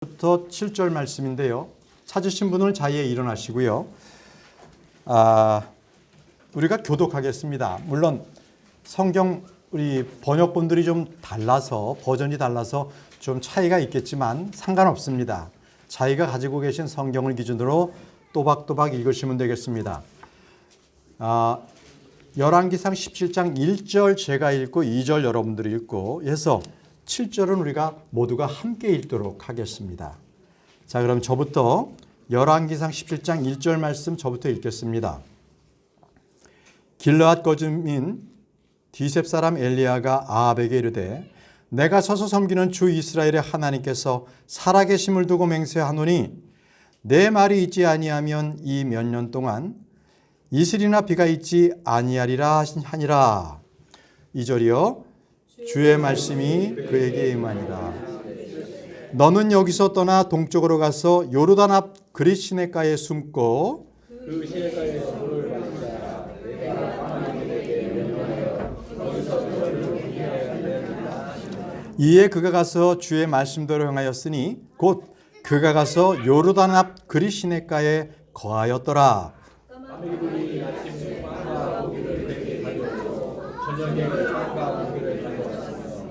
부터 7절 말씀인데요. 찾으신 분은 자리에 일어나시고요. 우리가 교독하겠습니다. 물론 성경 우리 번역본들이 좀 달라서 버전이 달라서 좀 차이가 있겠지만 상관없습니다. 자기가 가지고 계신 성경을 기준으로 또박또박 읽으시면 되겠습니다. 열왕기상 17장 1절 제가 읽고 2절 여러분들이 읽고 해서 7절은 우리가 모두가 함께 읽도록 하겠습니다. 자, 그럼 저부터 열왕기상 17장 1절 말씀 저부터 읽겠습니다. 길르앗 거주민 디셉 사람 엘리야가 아합에게 이르되 내가 서서 섬기는 주 이스라엘의 하나님께서 살아계심을 두고 맹세하노니 내 말이 있지 아니하면 이 몇 년 동안 이슬이나 비가 있지 아니하리라 하니라. 2절이요. 주의 말씀이 그에게 임하니라. 너는 여기서 떠나 동쪽으로 가서 요르단 앞 그릿 시내가에 숨고 그 시내가에서 물을 마시라. 내가 하나님에게 명령하여 거기서 너를 피하여 하느니라. 이에 그가 가서 주의 말씀대로 행하였으니 곧 그가 가서 요르단 앞 그릿 시내가에 거하였더라. 아미굴이 아침에 빵과 고기를 내게 가져오고 저녁에 빵과 고기를 가져왔으며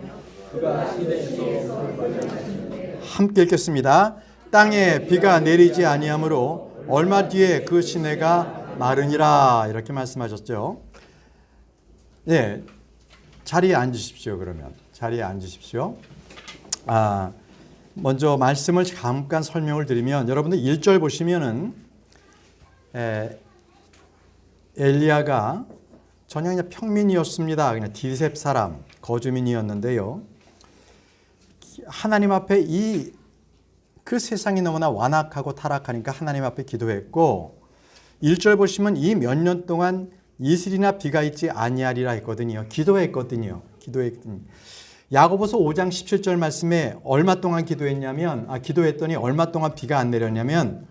그가 시내에서 물을 마셨으며 함께 읽겠습니다. 땅에 비가 내리지 아니하므로 얼마 뒤에 그 시내가 마르니라. 이렇게 말씀하셨죠. 네, 자리에 앉으십시오. 그러면 자리에 앉으십시오. 먼저 말씀을 잠깐 설명을 드리면 여러분들 1절 보시면은 엘리야가 전혀 그냥 평민이었습니다. 그냥 디셉 사람 거주민이었는데요. 하나님 앞에 그 세상이 너무나 완악하고 타락하니까 하나님 앞에 기도했고 1절 보시면 이 몇 년 동안 이슬이나 비가 있지 아니하리라 했거든요. 기도했거든요. 야고보서 5장 17절 말씀에 얼마 동안 기도했더니 얼마 동안 비가 안 내렸냐면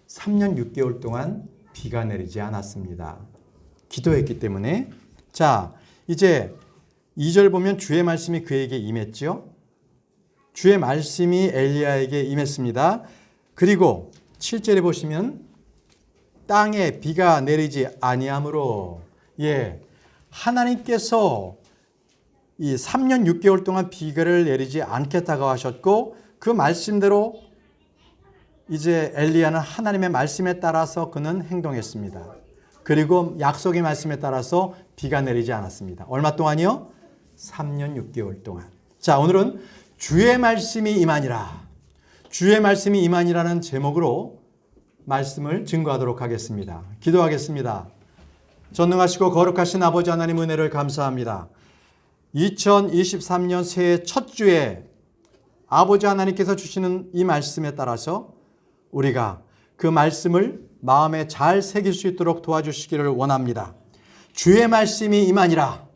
3년 6개월 동안 비가 내리지 않았습니다. 기도했기 때문에. 자, 이제 2절 보면 주의 말씀이 그에게 임했죠. 주의 말씀이 엘리야에게 임했습니다. 그리고 7절에 보시면 땅에 비가 내리지 아니하므로 하나님께서 이 3년 6개월 동안 비를 내리지 않겠다고 하셨고 그 말씀대로 이제 엘리야는 하나님의 말씀에 따라서 그는 행동했습니다. 그리고 약속의 말씀에 따라서 비가 내리지 않았습니다. 얼마 동안이요? 3년 6개월 동안. 자, 오늘은 주의 말씀이 임하니라. 주의 말씀이 임하니라는 제목으로 말씀을 증거하도록 하겠습니다. 기도하겠습니다. 전능하시고 거룩하신 아버지 하나님 은혜를 감사합니다. 2023년 새해 첫 주에 아버지 하나님께서 주시는 이 말씀에 따라서 우리가 그 말씀을 마음에 잘 새길 수 있도록 도와주시기를 원합니다. 주의 말씀이 임하니라.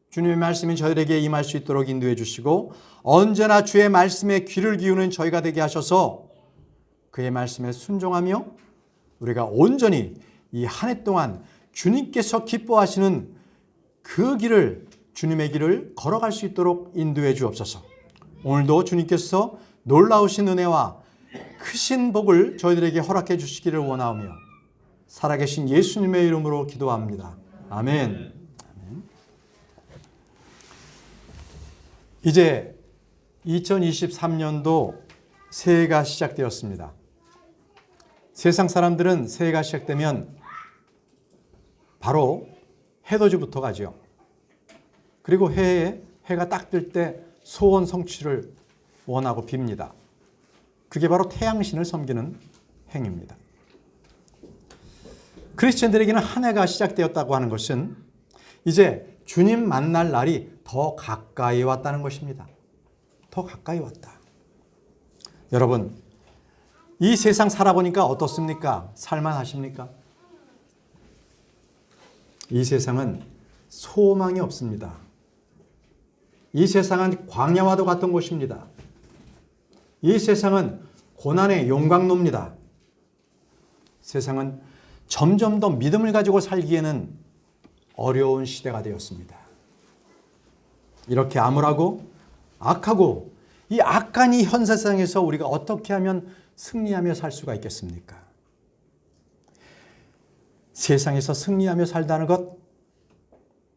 주님의 말씀이 저희에게 임할 수 있도록 인도해 주시고 언제나 주의 말씀에 귀를 기우는 저희가 되게 하셔서 그의 말씀에 순종하며 우리가 온전히 이 한 해 동안 주님께서 기뻐하시는 그 길을 주님의 길을 걸어갈 수 있도록 인도해 주옵소서. 오늘도 주님께서 놀라우신 은혜와 크신 복을 저희들에게 허락해 주시기를 원하오며 살아계신 예수님의 이름으로 기도합니다. 아멘. 이제 2023년도 새해가 시작되었습니다. 세상 사람들은 새해가 시작되면 바로 해돋이부터 가죠. 그리고 해가 딱 뜰 때 소원 성취를 원하고 빕니다. 그게 바로 태양신을 섬기는 행위입니다. 크리스천들에게는 한 해가 시작되었다고 하는 것은 이제 주님 만날 날이 더 가까이 왔다는 것입니다. 더 가까이 왔다. 여러분, 이 세상 살아보니까 어떻습니까? 살만하십니까? 이 세상은 소망이 없습니다. 이 세상은 광야와도 같은 곳입니다. 이 세상은 고난의 용광로입니다. 세상은 점점 더 믿음을 가지고 살기에는 어려운 시대가 되었습니다. 이렇게 암울하고 악하고 이 악한 이 현 세상에서 우리가 어떻게 하면 승리하며 살 수가 있겠습니까? 세상에서 승리하며 살다는 것,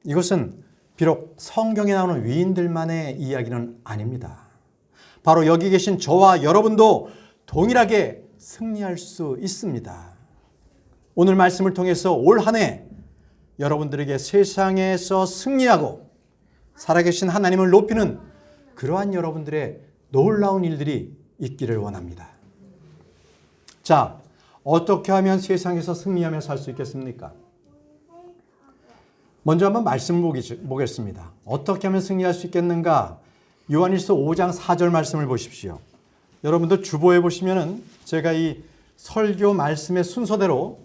이것은 비록 성경에 나오는 위인들만의 이야기는 아닙니다. 바로 여기 계신 저와 여러분도 동일하게 승리할 수 있습니다. 오늘 말씀을 통해서 올 한 해 여러분들에게 세상에서 승리하고 살아계신 하나님을 높이는 그러한 여러분들의 놀라운 일들이 있기를 원합니다. 자, 어떻게 하면 세상에서 승리하며 살 수 있겠습니까? 먼저 한번 말씀을 보겠습니다. 어떻게 하면 승리할 수 있겠는가? 요한일서 5장 4절 말씀을 보십시오. 여러분들 주보에 보시면은 제가 이 설교 말씀의 순서대로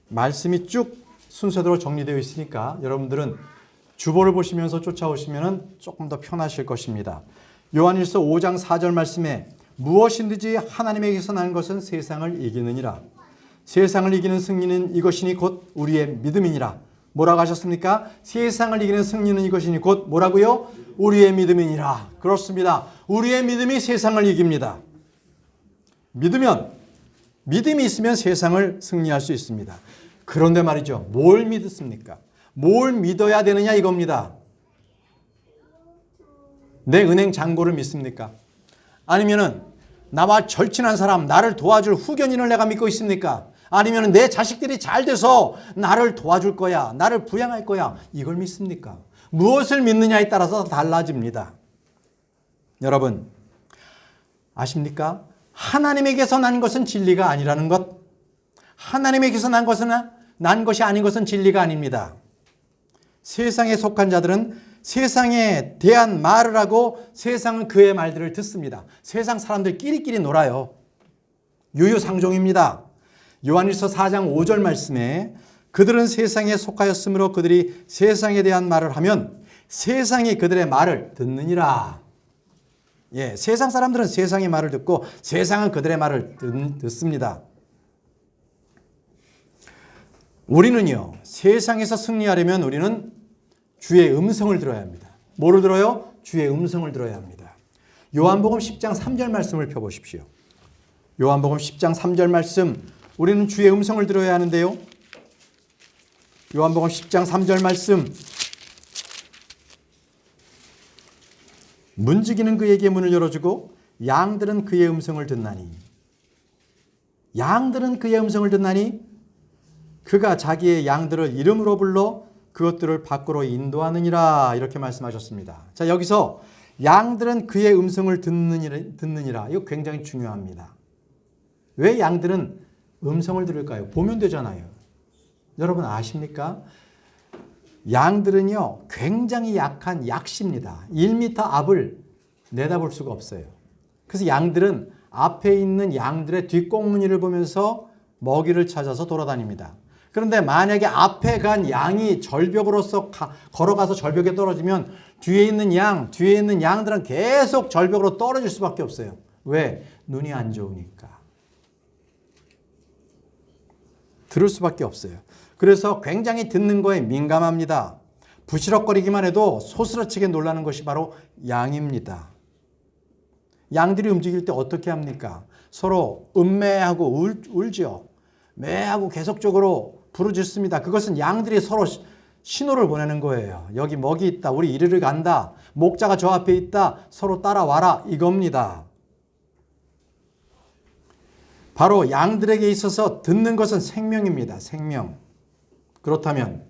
말씀이 쭉 순서대로 정리되어 있으니까 여러분들은 주보를 보시면서 쫓아오시면은 조금 더 편하실 것입니다. 요한일서 5장 4절 말씀에 무엇이든지 하나님에게서 난 것은 세상을 이기느니라. 세상을 이기는 승리는 이것이니 곧 우리의 믿음이니라. 뭐라고 하셨습니까? 세상을 이기는 승리는 이것이니 곧 뭐라고요? 우리의 믿음이니라. 그렇습니다. 우리의 믿음이 세상을 이깁니다. 믿음이 있으면 세상을 승리할 수 있습니다. 그런데 말이죠. 뭘 믿습니까? 뭘 믿어야 되느냐 이겁니다. 내 은행 잔고를 믿습니까? 아니면은 나와 절친한 사람, 나를 도와줄 후견인을 내가 믿고 있습니까? 아니면 내 자식들이 잘 돼서 나를 도와줄 거야, 나를 부양할 거야, 이걸 믿습니까? 무엇을 믿느냐에 따라서 달라집니다. 여러분 아십니까? 하나님에게서 난 것은 진리가 아니라는 것, 하나님에게서 난 것이 아닌 것은 진리가 아닙니다. 세상에 속한 자들은 세상에 대한 말을 하고 세상은 그의 말들을 듣습니다. 세상 사람들 끼리끼리 놀아요. 유유상종입니다. 요한일서 4장 5절 말씀에 그들은 세상에 속하였으므로 그들이 세상에 대한 말을 하면 세상이 그들의 말을 듣느니라. 예, 세상 사람들은 세상의 말을 듣고 세상은 그들의 말을 듣습니다. 우리는요, 세상에서 승리하려면 우리는 주의 음성을 들어야 합니다. 뭐를 들어요? 주의 음성을 들어야 합니다. 요한복음 10장 3절 말씀을 펴보십시오. 요한복음 10장 3절 말씀, 우리는 주의 음성을 들어야 하는데요. 요한복음 10장 3절 말씀, 문지기는 그에게 문을 열어주고 양들은 그의 음성을 듣나니, 양들은 그의 음성을 듣나니 그가 자기의 양들을 이름으로 불러 그것들을 밖으로 인도하느니라, 이렇게 말씀하셨습니다. 자, 여기서 양들은 그의 음성을 듣느니라. 이거 굉장히 중요합니다. 왜 양들은 음성을 들을까요? 보면 되잖아요. 여러분 아십니까? 양들은요, 굉장히 약한 약시입니다. 1m 앞을 내다볼 수가 없어요. 그래서 양들은 앞에 있는 양들의 뒷꽁무니를 보면서 먹이를 찾아서 돌아다닙니다. 그런데 만약에 앞에 간 양이 절벽으로서 걸어가서 절벽에 떨어지면 뒤에 있는 양들은 계속 절벽으로 떨어질 수밖에 없어요. 왜? 눈이 안 좋으니까. 들을 수밖에 없어요. 그래서 굉장히 듣는 거에 민감합니다. 부시럭거리기만 해도 소스라치게 놀라는 것이 바로 양입니다. 양들이 움직일 때 어떻게 합니까? 서로 음매하고 울죠. 매하고 계속적으로 부르짖습니다. 그것은 양들이 서로 신호를 보내는 거예요. 여기 먹이 있다. 우리 이리를 간다. 목자가 저 앞에 있다. 서로 따라와라. 이겁니다. 바로 양들에게 있어서 듣는 것은 생명입니다. 생명. 그렇다면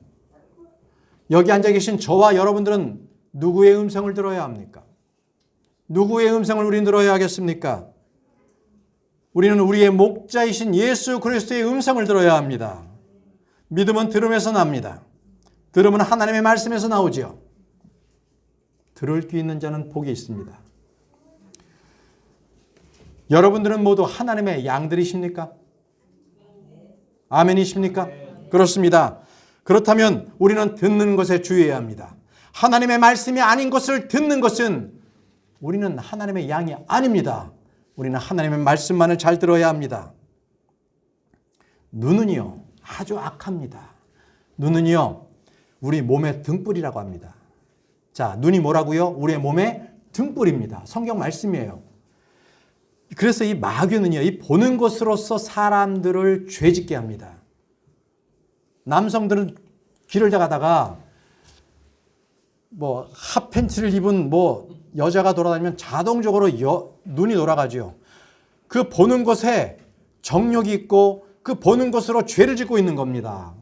여기 앉아 계신 저와 여러분들은 누구의 음성을 들어야 합니까? 누구의 음성을 우리는 들어야 하겠습니까? 우리는 우리의 목자이신 예수 그리스도의 음성을 들어야 합니다. 믿음은 들음에서 납니다. 들음은 하나님의 말씀에서 나오지요. 들을 귀 있는 자는 복이 있습니다. 여러분들은 모두 하나님의 양들이십니까? 아멘이십니까? 그렇습니다. 그렇다면 우리는 듣는 것에 주의해야 합니다. 하나님의 말씀이 아닌 것을 듣는 것은 우리는 하나님의 양이 아닙니다. 우리는 하나님의 말씀만을 잘 들어야 합니다. 눈은요, 아주 악합니다. 눈은요, 우리 몸의 등불이라고 합니다. 자, 눈이 뭐라고요? 우리의 몸의 등불입니다. 성경 말씀이에요. 그래서 이 마귀는요, 이 보는 것으로서 사람들을 죄짓게 합니다. 남성들은 길을 가다가 뭐 핫팬츠를 입은 뭐 여자가 돌아다니면 자동적으로 눈이 돌아가죠. 그 보는 것에 정욕이 있고 그 보는 것으로 죄를 짓고 있는 겁니다.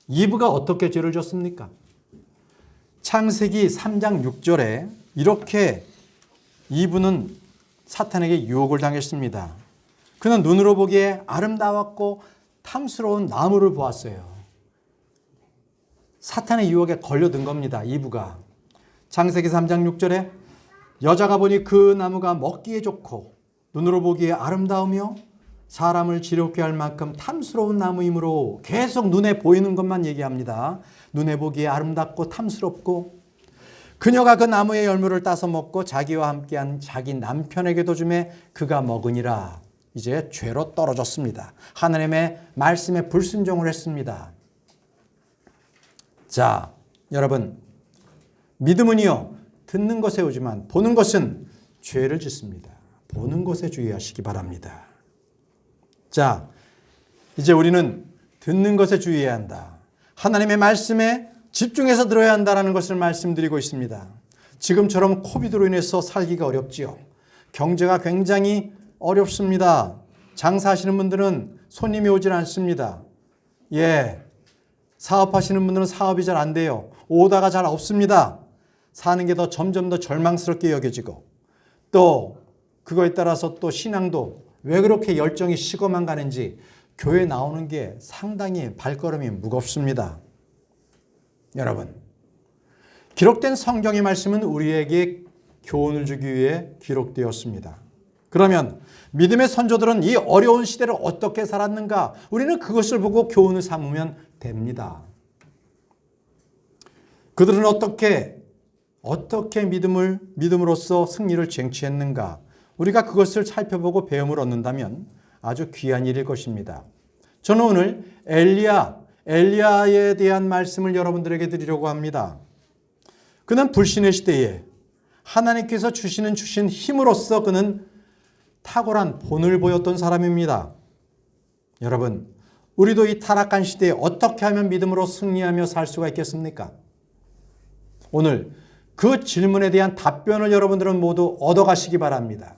이브가 어떻게 죄를 졌습니까? 창세기 3장 6절에 이렇게 이브는 사탄에게 유혹을 당했습니다. 그는 눈으로 보기에 아름다웠고 탐스러운 나무를 보았어요. 사탄의 유혹에 걸려든 겁니다. 이브가. 창세기 3장 6절에 여자가 보니 그 나무가 먹기에 좋고 눈으로 보기에 아름다우며 사람을 지롭게 할 만큼 탐스러운 나무이므로 계속 눈에 보이는 것만 얘기합니다. 눈에 보기에 아름답고 탐스럽고 그녀가 그 나무의 열매를 따서 먹고 자기와 함께한 자기 남편에게도 주매 그가 먹으니라. 이제 죄로 떨어졌습니다. 하나님의 말씀에 불순종을 했습니다. 자, 여러분, 믿음은요, 듣는 것에 오지만 보는 것은 죄를 짓습니다. 보는 것에 주의하시기 바랍니다. 자, 이제 우리는 듣는 것에 주의해야 한다. 하나님의 말씀에 집중해서 들어야 한다는 것을 말씀드리고 있습니다. 지금처럼 코비드로 인해서 살기가 어렵지요. 경제가 굉장히 어렵습니다. 장사하시는 분들은 손님이 오질 않습니다. 사업하시는 분들은 사업이 잘 안 돼요. 오다가 잘 없습니다. 사는 게 점점 더 절망스럽게 여겨지고 또 그거에 따라서 또 신앙도 왜 그렇게 열정이 식어만 가는지 교회 나오는 게 상당히 발걸음이 무겁습니다. 여러분, 기록된 성경의 말씀은 우리에게 교훈을 주기 위해 기록되었습니다. 그러면 믿음의 선조들은 이 어려운 시대를 어떻게 살았는가? 우리는 그것을 보고 교훈을 삼으면 됩니다. 그들은 어떻게 믿음으로써 승리를 쟁취했는가? 우리가 그것을 살펴보고 배움을 얻는다면 아주 귀한 일일 것입니다. 저는 오늘 엘리야에 대한 말씀을 여러분들에게 드리려고 합니다. 그는 불신의 시대에 하나님께서 주신 힘으로써 그는 탁월한 본을 보였던 사람입니다. 여러분, 우리도 이 타락한 시대에 어떻게 하면 믿음으로 승리하며 살 수가 있겠습니까? 오늘 그 질문에 대한 답변을 여러분들은 모두 얻어가시기 바랍니다.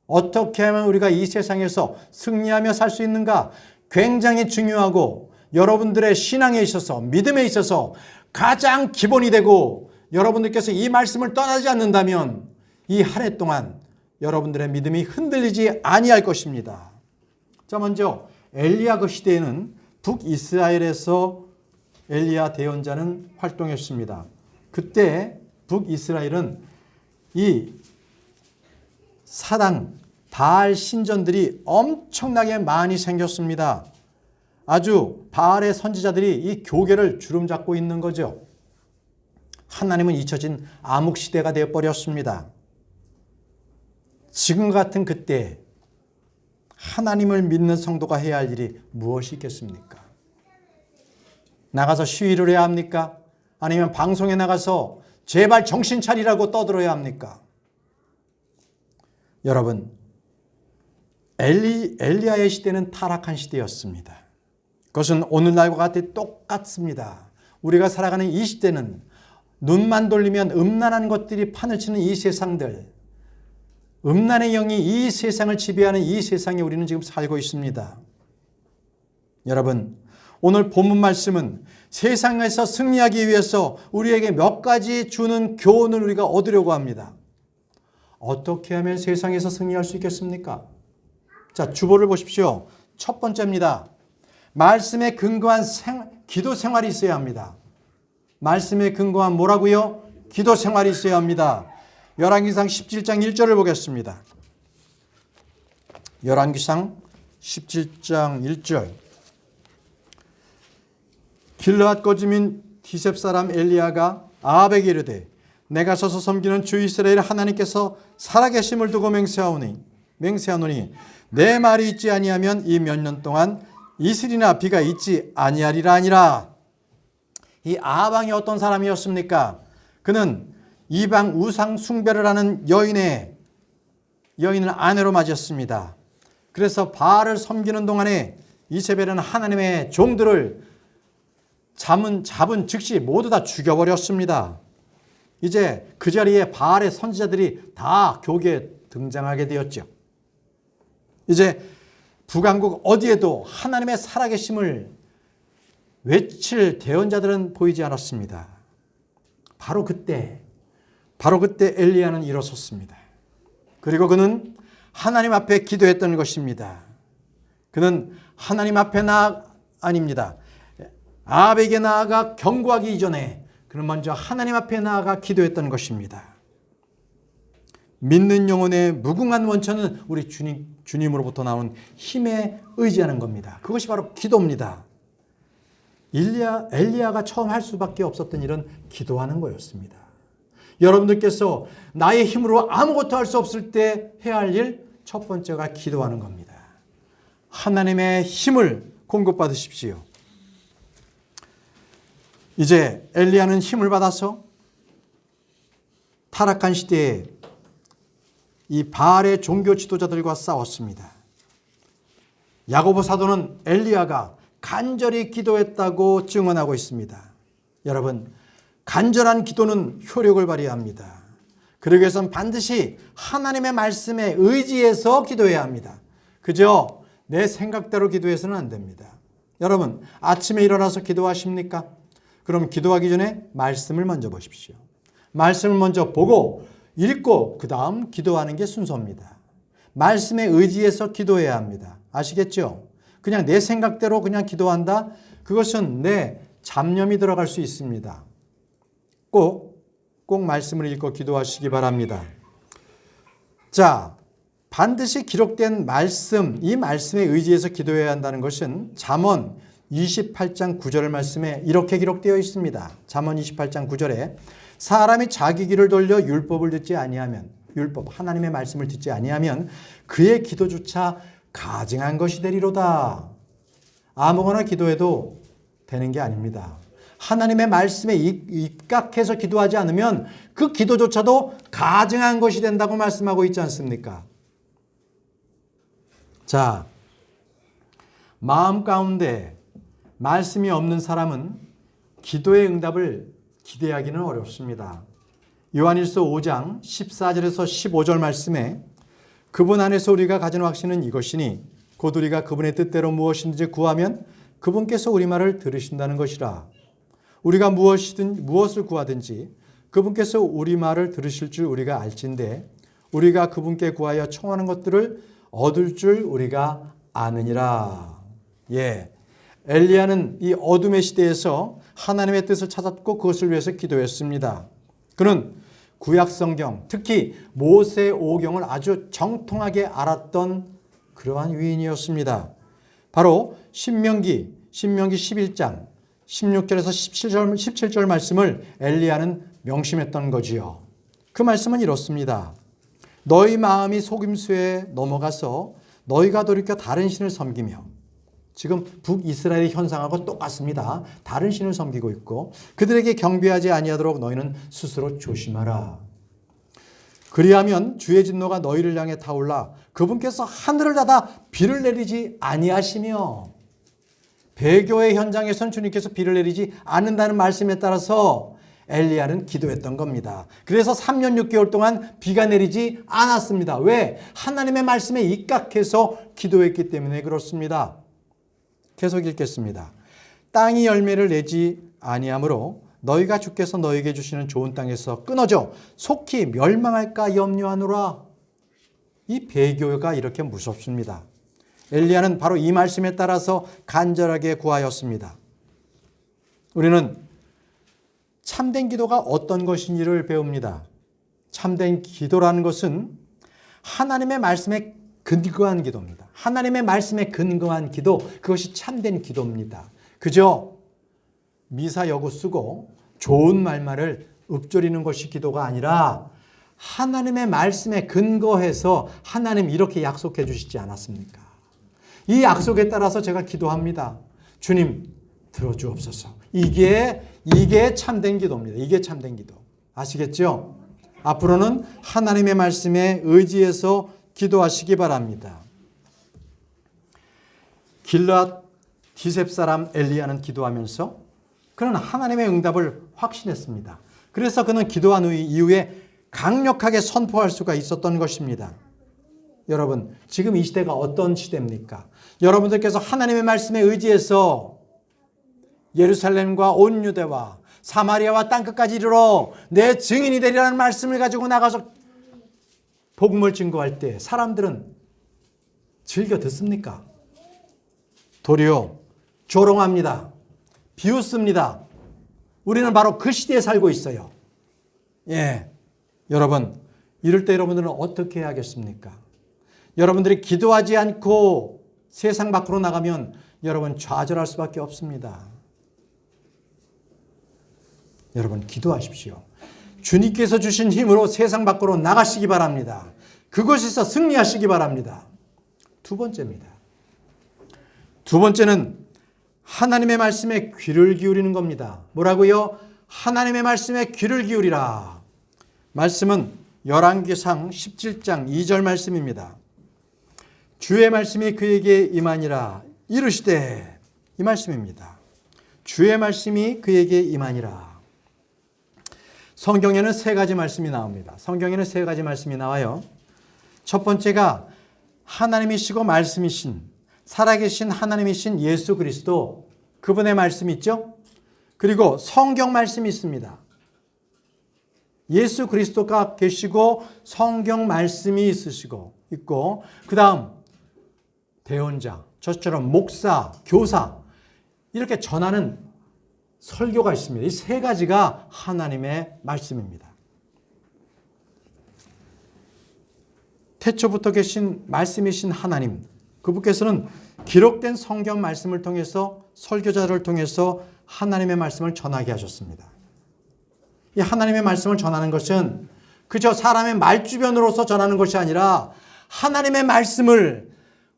어떻게 하면 우리가 이 세상에서 승리하며 살 수 있는가? 굉장히 중요하고 여러분들의 신앙에 있어서 믿음에 있어서 가장 기본이 되고 여러분들께서 이 말씀을 떠나지 않는다면 이 한 해 동안 여러분들의 믿음이 흔들리지 아니할 것입니다. 자, 먼저 엘리야 그 시대에는 북이스라엘에서 엘리야 대언자는 활동했습니다. 그때 북이스라엘은 이 사당 바알 신전들이 엄청나게 많이 생겼습니다. 아주 바알의 선지자들이 이 교계를 주름잡고 있는 거죠. 하나님은 잊혀진 암흑 시대가 되어버렸습니다. 지금 같은 그때 하나님을 믿는 성도가 해야 할 일이 무엇이 있겠습니까? 나가서 시위를 해야 합니까? 아니면 방송에 나가서 제발 정신 차리라고 떠들어야 합니까? 여러분, 엘리야의 시대는 타락한 시대였습니다. 그것은 오늘날과 같이 똑같습니다. 우리가 살아가는 이 시대는 눈만 돌리면 음란한 것들이 판을 치는 이 세상들, 음란의 영이 이 세상을 지배하는 이 세상에 우리는 지금 살고 있습니다. 여러분, 오늘 본문 말씀은 세상에서 승리하기 위해서 우리에게 몇 가지 주는 교훈을 우리가 얻으려고 합니다. 어떻게 하면 세상에서 승리할 수 있겠습니까? 자, 주보를 보십시오. 첫 번째입니다. 말씀에 근거한 기도 생활이 있어야 합니다. 말씀에 근거한 뭐라고요? 기도 생활이 있어야 합니다. 열왕기상 17장 1절을 보겠습니다. 열왕기상 17장 1절. 길르앗 거주민 디셉 사람 엘리야가 아합에게 이르되 내가 서서 섬기는 주 이스라엘 하나님께서 살아계심을 두고 맹세하노니 내 말이 있지 아니하면 이 몇 년 동안 이슬이나 비가 있지 아니하리라 하니라. 이 아합 왕이 어떤 사람이었습니까? 그는 이방 우상 숭배를 하는 여인의 여인을 아내로 맞이했습니다. 그래서 바알을 섬기는 동안에 이세벨은 하나님의 종들을 잡은 즉시 모두 다 죽여버렸습니다. 이제 그 자리에 바알의 선지자들이 다 교계에 등장하게 되었죠. 이제 북왕국 어디에도 하나님의 살아계심을 외칠 대언자들은 보이지 않았습니다. 바로 그때 엘리야는 일어섰습니다. 그리고 그는 하나님 앞에 기도했던 것입니다. 그는 하나님 앞에 아닙니다. 아합에게 나아가 경고하기 이전에 그는 먼저 하나님 앞에 나아가 기도했던 것입니다. 믿는 영혼의 무궁한 원천은 우리 주님으로부터 나온 힘에 의지하는 겁니다. 그것이 바로 기도입니다. 엘리야가 처음 할 수밖에 없었던 일은 기도하는 거였습니다. 여러분들께서 나의 힘으로 아무것도 할 수 없을 때 해야 할 일 첫 번째가 기도하는 겁니다. 하나님의 힘을 공급받으십시오. 이제 엘리야는 힘을 받아서 타락한 시대에 이 바알의 종교 지도자들과 싸웠습니다. 야고보 사도는 엘리야가 간절히 기도했다고 증언하고 있습니다. 여러분, 간절한 기도는 효력을 발휘합니다. 그러기 위해서는 반드시 하나님의 말씀에 의지해서 기도해야 합니다. 그저 내 생각대로 기도해서는 안 됩니다. 여러분, 아침에 일어나서 기도하십니까? 그럼 기도하기 전에 말씀을 먼저 보십시오. 말씀을 먼저 보고 읽고 그 다음 기도하는 게 순서입니다. 말씀에 의지해서 기도해야 합니다. 아시겠죠? 그냥 내 생각대로 그냥 기도한다? 그것은 내 잡념이 들어갈 수 있습니다. 꼭 말씀을 읽고 기도하시기 바랍니다. 자, 반드시 기록된 말씀, 이 말씀에 의지해서 기도해야 한다는 것은 잠언 28장 9절 말씀에 이렇게 기록되어 있습니다. 잠언 28장 9절에 사람이 자기 귀를 돌려 율법을 듣지 아니하면, 율법 하나님의 말씀을 듣지 아니하면 그의 기도조차 가증한 것이 되리로다. 아무거나 기도해도 되는 게 아닙니다. 하나님의 말씀에 입각해서 기도하지 않으면 그 기도조차도 가증한 것이 된다고 말씀하고 있지 않습니까? 자, 마음 가운데 말씀이 없는 사람은 기도의 응답을 기대하기는 어렵습니다. 요한일서 5장 14절에서 15절 말씀에 그분 안에서 우리가 가진 확신은 이것이니 곧 우리가 그분의 뜻대로 무엇이든지 구하면 그분께서 우리 말을 들으신다는 것이라. 우리가 무엇을 구하든지 그분께서 우리 말을 들으실 줄 우리가 알진대 우리가 그분께 구하여 청하는 것들을 얻을 줄 우리가 아느니라. 예, 엘리야는 이 어둠의 시대에서 하나님의 뜻을 찾았고 그것을 위해서 기도했습니다. 그는 구약성경, 특히 모세 오경을 아주 정통하게 알았던 그러한 위인이었습니다. 바로 신명기 11장 16절에서 17절 말씀을 엘리야는 명심했던 거지요. 그 말씀은 이렇습니다. 너희 마음이 속임수에 넘어가서 너희가 돌이켜 다른 신을 섬기며, 지금 북이스라엘의 현상하고 똑같습니다. 다른 신을 섬기고 있고 그들에게 경배하지 아니하도록 너희는 스스로 조심하라. 그리하면 주의 진노가 너희를 향해 타올라 그분께서 하늘을 닫아 비를 내리지 아니하시며, 배교의 현장에서는 주님께서 비를 내리지 않는다는 말씀에 따라서 엘리야는 기도했던 겁니다. 그래서 3년 6개월 동안 비가 내리지 않았습니다. 왜? 하나님의 말씀에 입각해서 기도했기 때문에 그렇습니다. 계속 읽겠습니다. 땅이 열매를 내지 아니하므로 너희가 주께서 너희에게 주시는 좋은 땅에서 끊어져 속히 멸망할까 염려하노라. 이 배교가 이렇게 무섭습니다. 엘리야는 바로 이 말씀에 따라서 간절하게 구하였습니다. 우리는 참된 기도가 어떤 것인지를 배웁니다. 참된 기도라는 것은 하나님의 말씀에 근거한 기도입니다. 하나님의 말씀에 근거한 기도, 그것이 참된 기도입니다. 그저 미사여구 쓰고 좋은 말만을 읊조리는 것이 기도가 아니라 하나님의 말씀에 근거해서 하나님 이렇게 약속해 주시지 않았습니까? 이 약속에 따라서 제가 기도합니다. 주님 들어주옵소서. 이게 참된 기도입니다. 이게 참된 기도. 아시겠죠? 앞으로는 하나님의 말씀에 의지해서 기도하시기 바랍니다. 길르앗 디셉 사람 엘리야는 기도하면서 그는 하나님의 응답을 확신했습니다. 그래서 그는 기도한 이후에 강력하게 선포할 수가 있었던 것입니다. 여러분, 지금 이 시대가 어떤 시대입니까? 여러분들께서 하나님의 말씀에 의지해서 예루살렘과 온 유대와 사마리아와 땅끝까지 이르러 내 증인이 되리라는 말씀을 가지고 나가서 복음을 증거할 때 사람들은 즐겨 듣습니까? 도리어 조롱합니다. 비웃습니다. 우리는 바로 그 시대에 살고 있어요. 예, 여러분, 이럴 때 여러분들은 어떻게 해야겠습니까? 여러분들이 기도하지 않고 세상 밖으로 나가면 여러분 좌절할 수밖에 없습니다. 여러분 기도하십시오. 주님께서 주신 힘으로 세상 밖으로 나가시기 바랍니다. 그곳에서 승리하시기 바랍니다. 두 번째입니다. 두 번째는 하나님의 말씀에 귀를 기울이는 겁니다. 뭐라고요? 하나님의 말씀에 귀를 기울이라. 말씀은 열왕기상 17장 2절 말씀입니다. 주의 말씀이 그에게 임하니라 이르시되, 이 말씀입니다. 주의 말씀이 그에게 임하니라. 성경에는 세 가지 말씀이 나옵니다. 성경에는 세 가지 말씀이 나와요. 첫 번째가 하나님이시고 말씀이신, 살아계신 하나님이신 예수 그리스도, 그분의 말씀이 있죠. 그리고 성경 말씀이 있습니다. 예수 그리스도가 계시고 성경 말씀이 있고 그 다음 대언자, 저처럼 목사, 교사, 이렇게 전하는 설교가 있습니다. 이 세 가지가 하나님의 말씀입니다. 태초부터 계신 말씀이신 하나님, 그분께서는 기록된 성경 말씀을 통해서 설교자를 통해서 하나님의 말씀을 전하게 하셨습니다. 이 하나님의 말씀을 전하는 것은 그저 사람의 말주변으로서 전하는 것이 아니라 하나님의 말씀을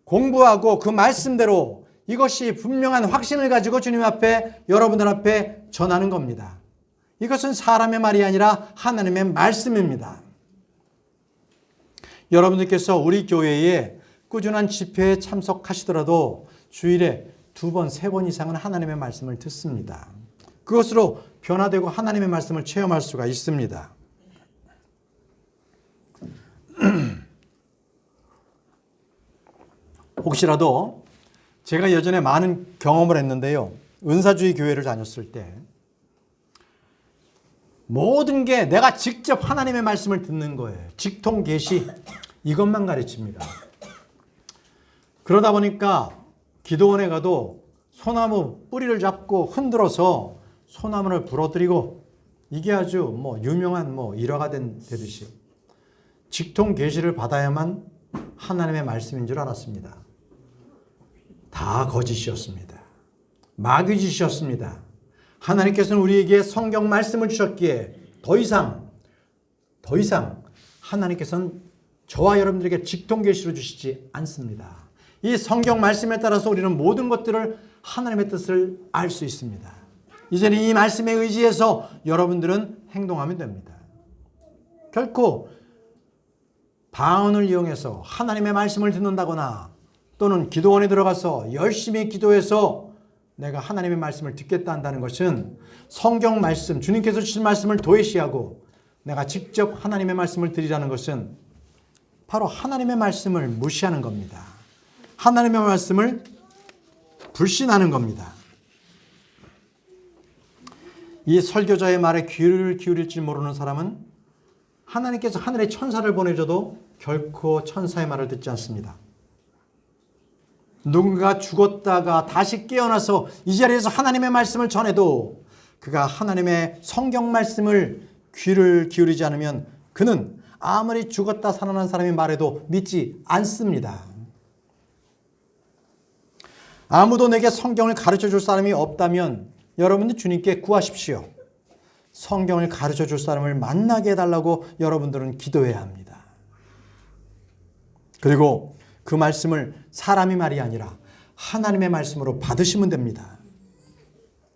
공부하고 그 말씀대로 이것이 분명한 확신을 가지고 주님 앞에, 여러분들 앞에 전하는 겁니다. 이것은 사람의 말이 아니라 하나님의 말씀입니다. 여러분들께서 우리 교회에 꾸준한 집회에 참석하시더라도 주일에 2번, 3번 이상은 하나님의 말씀을 듣습니다. 그것으로 변화되고 하나님의 말씀을 체험할 수가 있습니다. 혹시라도 제가 예전에 많은 경험을 했는데요. 은사주의 교회를 다녔을 때 모든 게 내가 직접 하나님의 말씀을 듣는 거예요. 직통 계시, 이것만 가르칩니다. 그러다 보니까 기도원에 가도 소나무 뿌리를 잡고 흔들어서 소나무를 부러뜨리고 이게 아주 유명한 일화가 되듯이 직통 계시를 받아야만 하나님의 말씀인 줄 알았습니다. 다 거짓이었습니다. 마귀짓이었습니다. 하나님께서는 우리에게 성경 말씀을 주셨기에 더 이상 하나님께서는 저와 여러분들에게 직통 계시로 주시지 않습니다. 이 성경 말씀에 따라서 우리는 모든 것들을 하나님의 뜻을 알 수 있습니다. 이제는 이 말씀에 의지해서 여러분들은 행동하면 됩니다. 결코 방언을 이용해서 하나님의 말씀을 듣는다거나 또는 기도원에 들어가서 열심히 기도해서 내가 하나님의 말씀을 듣겠다 한다는 것은 성경 말씀, 주님께서 주신 말씀을 도외시하고 내가 직접 하나님의 말씀을 드리라는 것은 바로 하나님의 말씀을 무시하는 겁니다. 하나님의 말씀을 불신하는 겁니다. 이 설교자의 말에 귀를 기울일 줄 모르는 사람은 하나님께서 하늘에 천사를 보내줘도 결코 천사의 말을 듣지 않습니다. 누군가 죽었다가 다시 깨어나서 이 자리에서 하나님의 말씀을 전해도 그가 하나님의 성경 말씀을 귀를 기울이지 않으면 그는 아무리 죽었다 살아난 사람이 말해도 믿지 않습니다. 아무도 내게 성경을 가르쳐 줄 사람이 없다면 여러분들 주님께 구하십시오. 성경을 가르쳐 줄 사람을 만나게 해달라고 여러분들은 기도해야 합니다. 그리고 그 말씀을 사람의 말이 아니라 하나님의 말씀으로 받으시면 됩니다.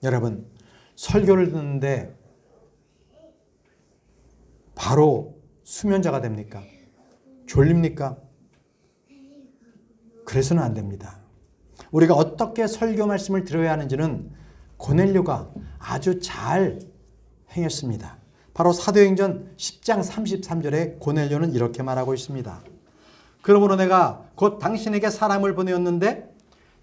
여러분, 설교를 듣는데 바로 수면자가 됩니까? 졸립니까? 그래서는 안 됩니다. 우리가 어떻게 설교 말씀을 들어야 하는지는 고넬료가 아주 잘 행했습니다. 바로 사도행전 10장 33절에 고넬료는 이렇게 말하고 있습니다. 그러므로 내가 곧 당신에게 사람을 보내었는데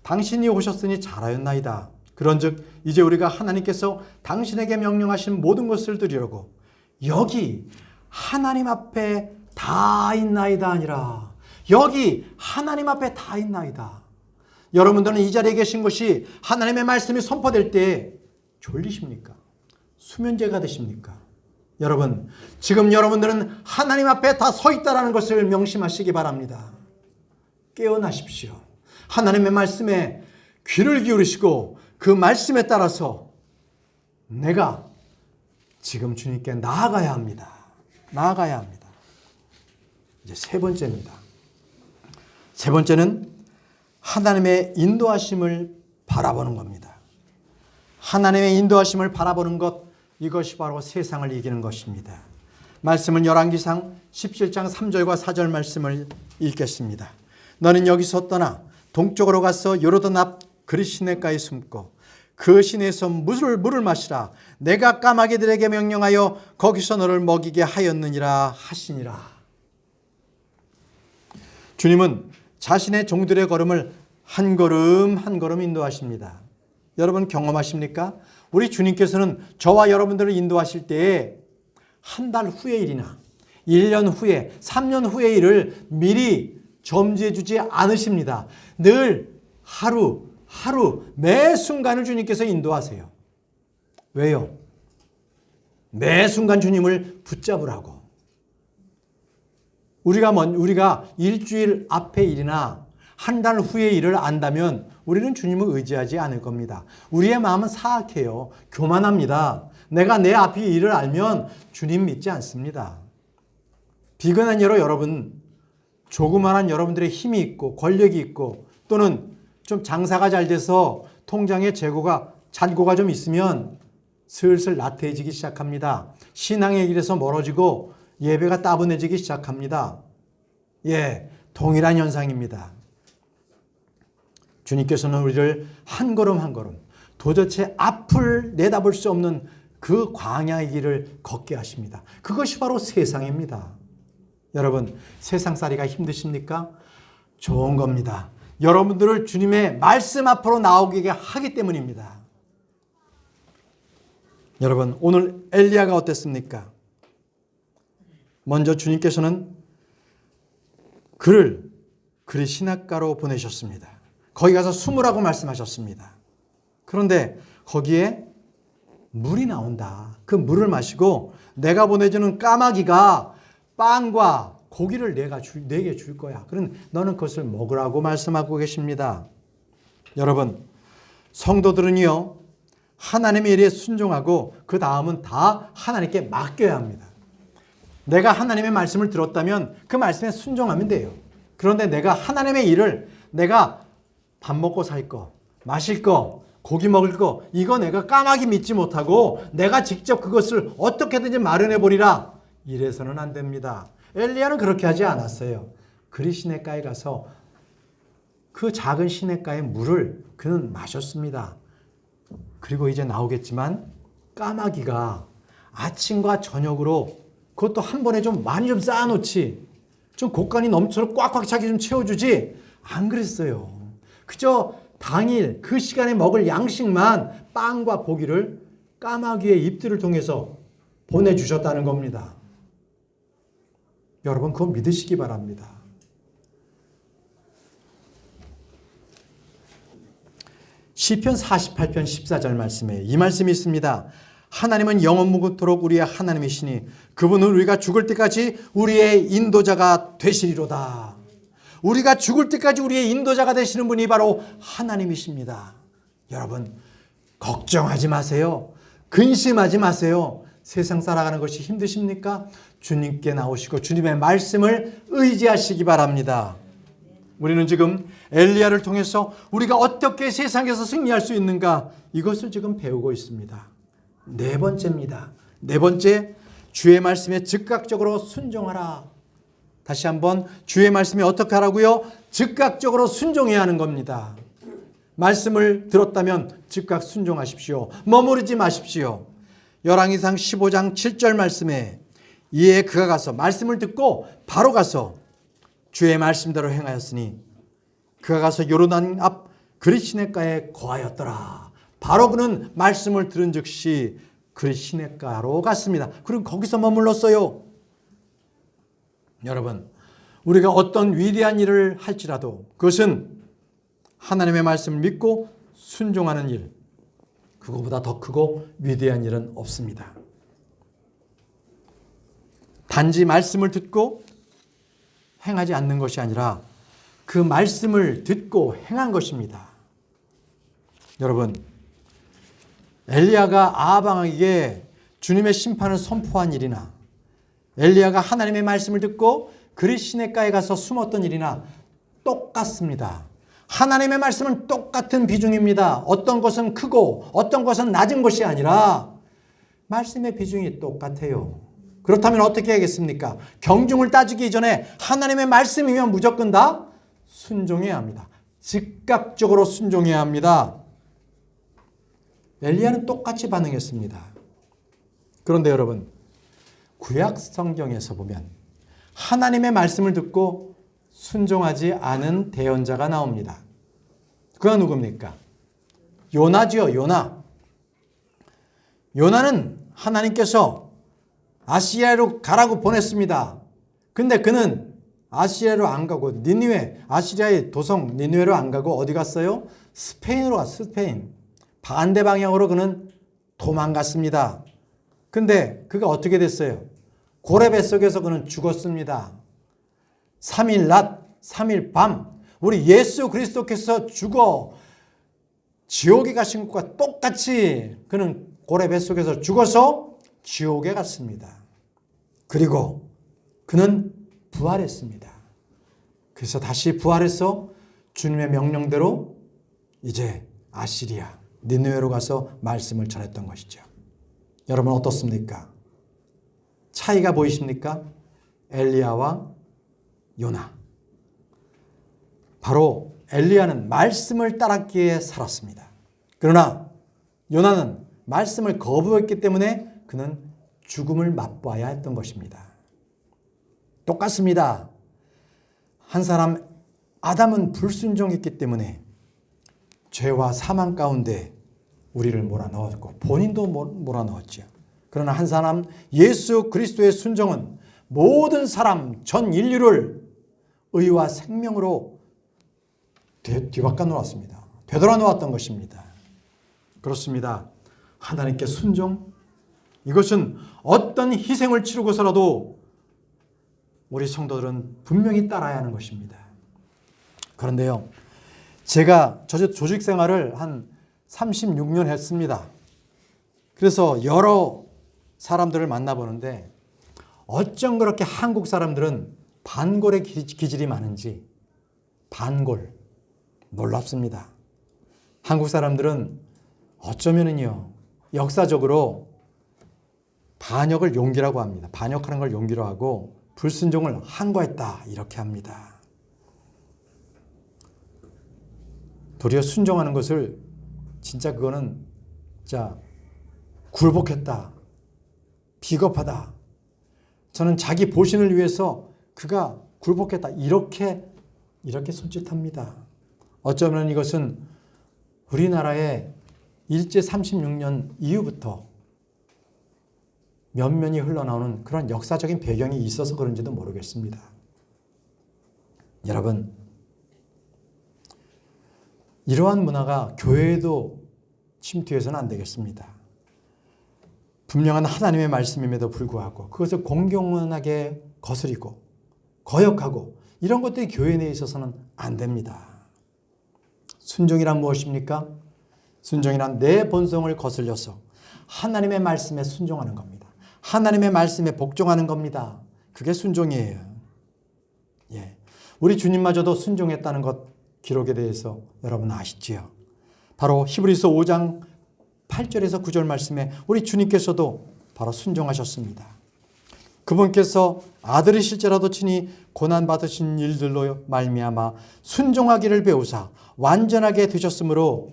당신이 오셨으니 잘하였나이다. 그런즉 이제 우리가 하나님께서 당신에게 명령하신 모든 것을 드리려고 여기 하나님 앞에 다 있나이다 아니라 여기 하나님 앞에 다 있나이다. 여러분들은 이 자리에 계신 것이 하나님의 말씀이 선포될 때 졸리십니까? 수면제가 되십니까? 여러분, 지금 여러분들은 하나님 앞에 다 서 있다는 것을 명심하시기 바랍니다. 깨어나십시오. 하나님의 말씀에 귀를 기울이시고 그 말씀에 따라서 내가 지금 주님께 나아가야 합니다. 나아가야 합니다. 이제 세 번째입니다. 세 번째는 하나님의 인도하심을 바라보는 겁니다. 하나님의 인도하심을 바라보는 것, 이것이 바로 세상을 이기는 것입니다. 말씀은 열왕기상 17장 3절과 4절 말씀을 읽겠습니다. 너는 여기서 떠나 동쪽으로 가서 요르단 앞 그릿시내가에 숨고 그 시내에서 물을 마시라. 내가 까마귀들에게 명령하여 거기서 너를 먹이게 하였느니라 하시니라. 주님은 자신의 종들의 걸음을 한 걸음 한 걸음 인도하십니다. 여러분 경험하십니까? 우리 주님께서는 저와 여러분들을 인도하실 때에 한 달 후의 일이나 1년 후에 3년 후의 일을 미리 점지해 주지 않으십니다. 늘 하루 매 순간을 주님께서 인도하세요. 왜요? 매 순간 주님을 붙잡으라고. 우리가 일주일 앞의 일이나 한 달 후의 일을 안다면 우리는 주님을 의지하지 않을 겁니다. 우리의 마음은 사악해요. 교만합니다. 내가 내 앞의 일을 알면 주님 믿지 않습니다. 비근한 예로 여러분, 조그만한 여러분들의 힘이 있고 권력이 있고 또는 좀 장사가 잘 돼서 통장에 잔고가 좀 있으면 슬슬 나태해지기 시작합니다. 신앙의 길에서 멀어지고 예배가 따분해지기 시작합니다. 동일한 현상입니다. 주님께서는 우리를 한 걸음 한 걸음 도대체 앞을 내다볼 수 없는 그 광야의 길을 걷게 하십니다. 그것이 바로 세상입니다. 여러분, 세상살이가 힘드십니까? 좋은 겁니다. 여러분들을 주님의 말씀 앞으로 나오게 하기 때문입니다. 여러분, 오늘 엘리야가 어땠습니까? 먼저 주님께서는 그를 시냇가로 보내셨습니다. 거기 가서 숨으라고 말씀하셨습니다. 그런데 거기에 물이 나온다. 그 물을 마시고 내가 보내주는 까마귀가 빵과 고기를 내게 줄 거야. 그럼 너는 그것을 먹으라고 말씀하고 계십니다. 여러분, 성도들은요, 하나님의 일에 순종하고 그 다음은 다 하나님께 맡겨야 합니다. 내가 하나님의 말씀을 들었다면 그 말씀에 순종하면 돼요. 그런데 내가 하나님의 일을 내가 밥 먹고 살 거, 마실 거, 고기 먹을 거, 이거 내가 까마귀 믿지 못하고 내가 직접 그것을 어떻게든지 마련해 보리라. 이래서는 안 됩니다. 엘리야는 그렇게 하지 않았어요. 그릿시냇가에 가서 그 작은 시냇가의 물을 그는 마셨습니다. 그리고 이제 나오겠지만 까마귀가 아침과 저녁으로 그것도 한 번에 좀 많이 좀 쌓아놓지, 좀 곳간이 넘쳐서 꽉꽉 차게 좀 채워주지 안 그랬어요. 그저 당일 그 시간에 먹을 양식만 빵과 고기를 까마귀의 입들을 통해서 보내주셨다는 겁니다. 여러분, 그거 믿으시기 바랍니다. 시편 48편 14절 말씀에 이 말씀이 있습니다. 하나님은 영원무궁토록 우리의 하나님이시니 그분은 우리가 죽을 때까지 우리의 인도자가 되시리로다. 우리가 죽을 때까지 우리의 인도자가 되시는 분이 바로 하나님이십니다. 여러분, 걱정하지 마세요. 근심하지 마세요. 세상 살아가는 것이 힘드십니까? 주님께 나오시고 주님의 말씀을 의지하시기 바랍니다. 우리는 지금 엘리야를 통해서 우리가 어떻게 세상에서 승리할 수 있는가, 이것을 지금 배우고 있습니다. 네 번째입니다. 네 번째, 주의 말씀에 즉각적으로 순종하라. 다시 한번 주의 말씀에 어떻게 하라고요? 즉각적으로 순종해야 하는 겁니다. 말씀을 들었다면 즉각 순종하십시오. 머무르지 마십시오. 열왕기상 15장 7절 말씀에 이에 그가 가서 말씀을 듣고 바로 가서 주의 말씀대로 행하였으니 그가 가서 요르단 앞 그릿시냇가에 거하였더라. 바로 그는 말씀을 들은 즉시 그릿시냇가로 갔습니다. 그리고 거기서 머물렀어요. 여러분, 우리가 어떤 위대한 일을 할지라도 그것은 하나님의 말씀을 믿고 순종하는 일, 그거보다 더 크고 위대한 일은 없습니다. 단지 말씀을 듣고 행하지 않는 것이 아니라 그 말씀을 듣고 행한 것입니다. 여러분, 엘리야가 아하방에게 주님의 심판을 선포한 일이나 엘리야가 하나님의 말씀을 듣고 그릿시냇가에 가서 숨었던 일이나 똑같습니다. 하나님의 말씀은 똑같은 비중입니다. 어떤 것은 크고 어떤 것은 낮은 것이 아니라 말씀의 비중이 똑같아요. 그렇다면 어떻게 하겠습니까? 경중을 따지기 이전에 하나님의 말씀이면 무조건 다 순종해야 합니다. 즉각적으로 순종해야 합니다. 엘리야는 똑같이 반응했습니다. 그런데 여러분, 구약 성경에서 보면 하나님의 말씀을 듣고 순종하지 않은 대언자가 나옵니다. 그가 누굽니까? 요나지요, 요나. 요나는 하나님께서 아시리아로 가라고 보냈습니다. 근데 그는 아시리아로 안 가고 니느웨, 아시리아의 도성 니느웨로 안 가고 어디 갔어요? 스페인으로 갔어요. 스페인. 반대 방향으로 그는 도망갔습니다. 근데 그가 어떻게 됐어요? 고래 뱃속에서 그는 죽었습니다. 3일 낮, 3일 밤, 우리 예수 그리스도께서 죽어 지옥에 가신 것과 똑같이 그는 고래 뱃속에서 죽어서 지옥에 갔습니다. 그리고 그는 부활했습니다. 그래서 다시 부활해서 주님의 명령대로 이제 아시리아, 니느웨로 가서 말씀을 전했던 것이죠. 여러분 어떻습니까? 차이가 보이십니까? 엘리야와 요나. 바로 엘리야는 말씀을 따랐기에 살았습니다. 그러나 요나는 말씀을 거부했기 때문에 그는 죽음을 맛봐야 했던 것입니다. 똑같습니다. 한 사람 아담은 불순종했기 때문에 죄와 사망 가운데 우리를 몰아넣었고 본인도 몰아넣었죠. 그러나 한 사람 예수 그리스도의 순종은 모든 사람 전 인류를 의와 생명으로 뒤바꿔 놓았습니다. 되돌아 놓았던 것입니다. 그렇습니다. 하나님께 순종, 이것은 어떤 희생을 치르고서라도 우리 성도들은 분명히 따라야 하는 것입니다. 그런데요, 제가 조직 생활을 한 36년 했습니다. 그래서 여러 사람들을 만나보는데 어쩜 그렇게 한국 사람들은 반골의 기질이 많은지 반골 놀랍습니다. 한국 사람들은 어쩌면은요 역사적으로 반역을 용기라고 합니다. 반역하는 걸 용기로 하고 불순종을 항거했다 이렇게 합니다. 도리어 순종하는 것을 진짜 그거는 진짜 굴복했다, 비겁하다. 저는 자기 보신을 위해서 그가 굴복했다 이렇게 손짓합니다. 어쩌면 이것은 우리나라의 일제 36년 이후부터 면면이 흘러나오는 그런 역사적인 배경이 있어서 그런지도 모르겠습니다. 여러분, 이러한 문화가 교회에도 침투해서는 안 되겠습니다. 분명한 하나님의 말씀임에도 불구하고 그것을 공공연하게 거스리고 거역하고 이런 것들이 교회 내에 있어서는 안 됩니다. 순종이란 무엇입니까? 순종이란 내 본성을 거슬려서 하나님의 말씀에 순종하는 겁니다. 하나님의 말씀에 복종하는 겁니다. 그게 순종이에요. 예. 우리 주님마저도 순종했다는 것 기록에 대해서 여러분 아시지요? 바로 히브리서 5장 8절에서 9절 말씀에 우리 주님께서도 바로 순종하셨습니다. 그분께서 아들이실지라도 친히 고난받으신 일들로 말미암아 순종하기를 배우사 완전하게 되셨으므로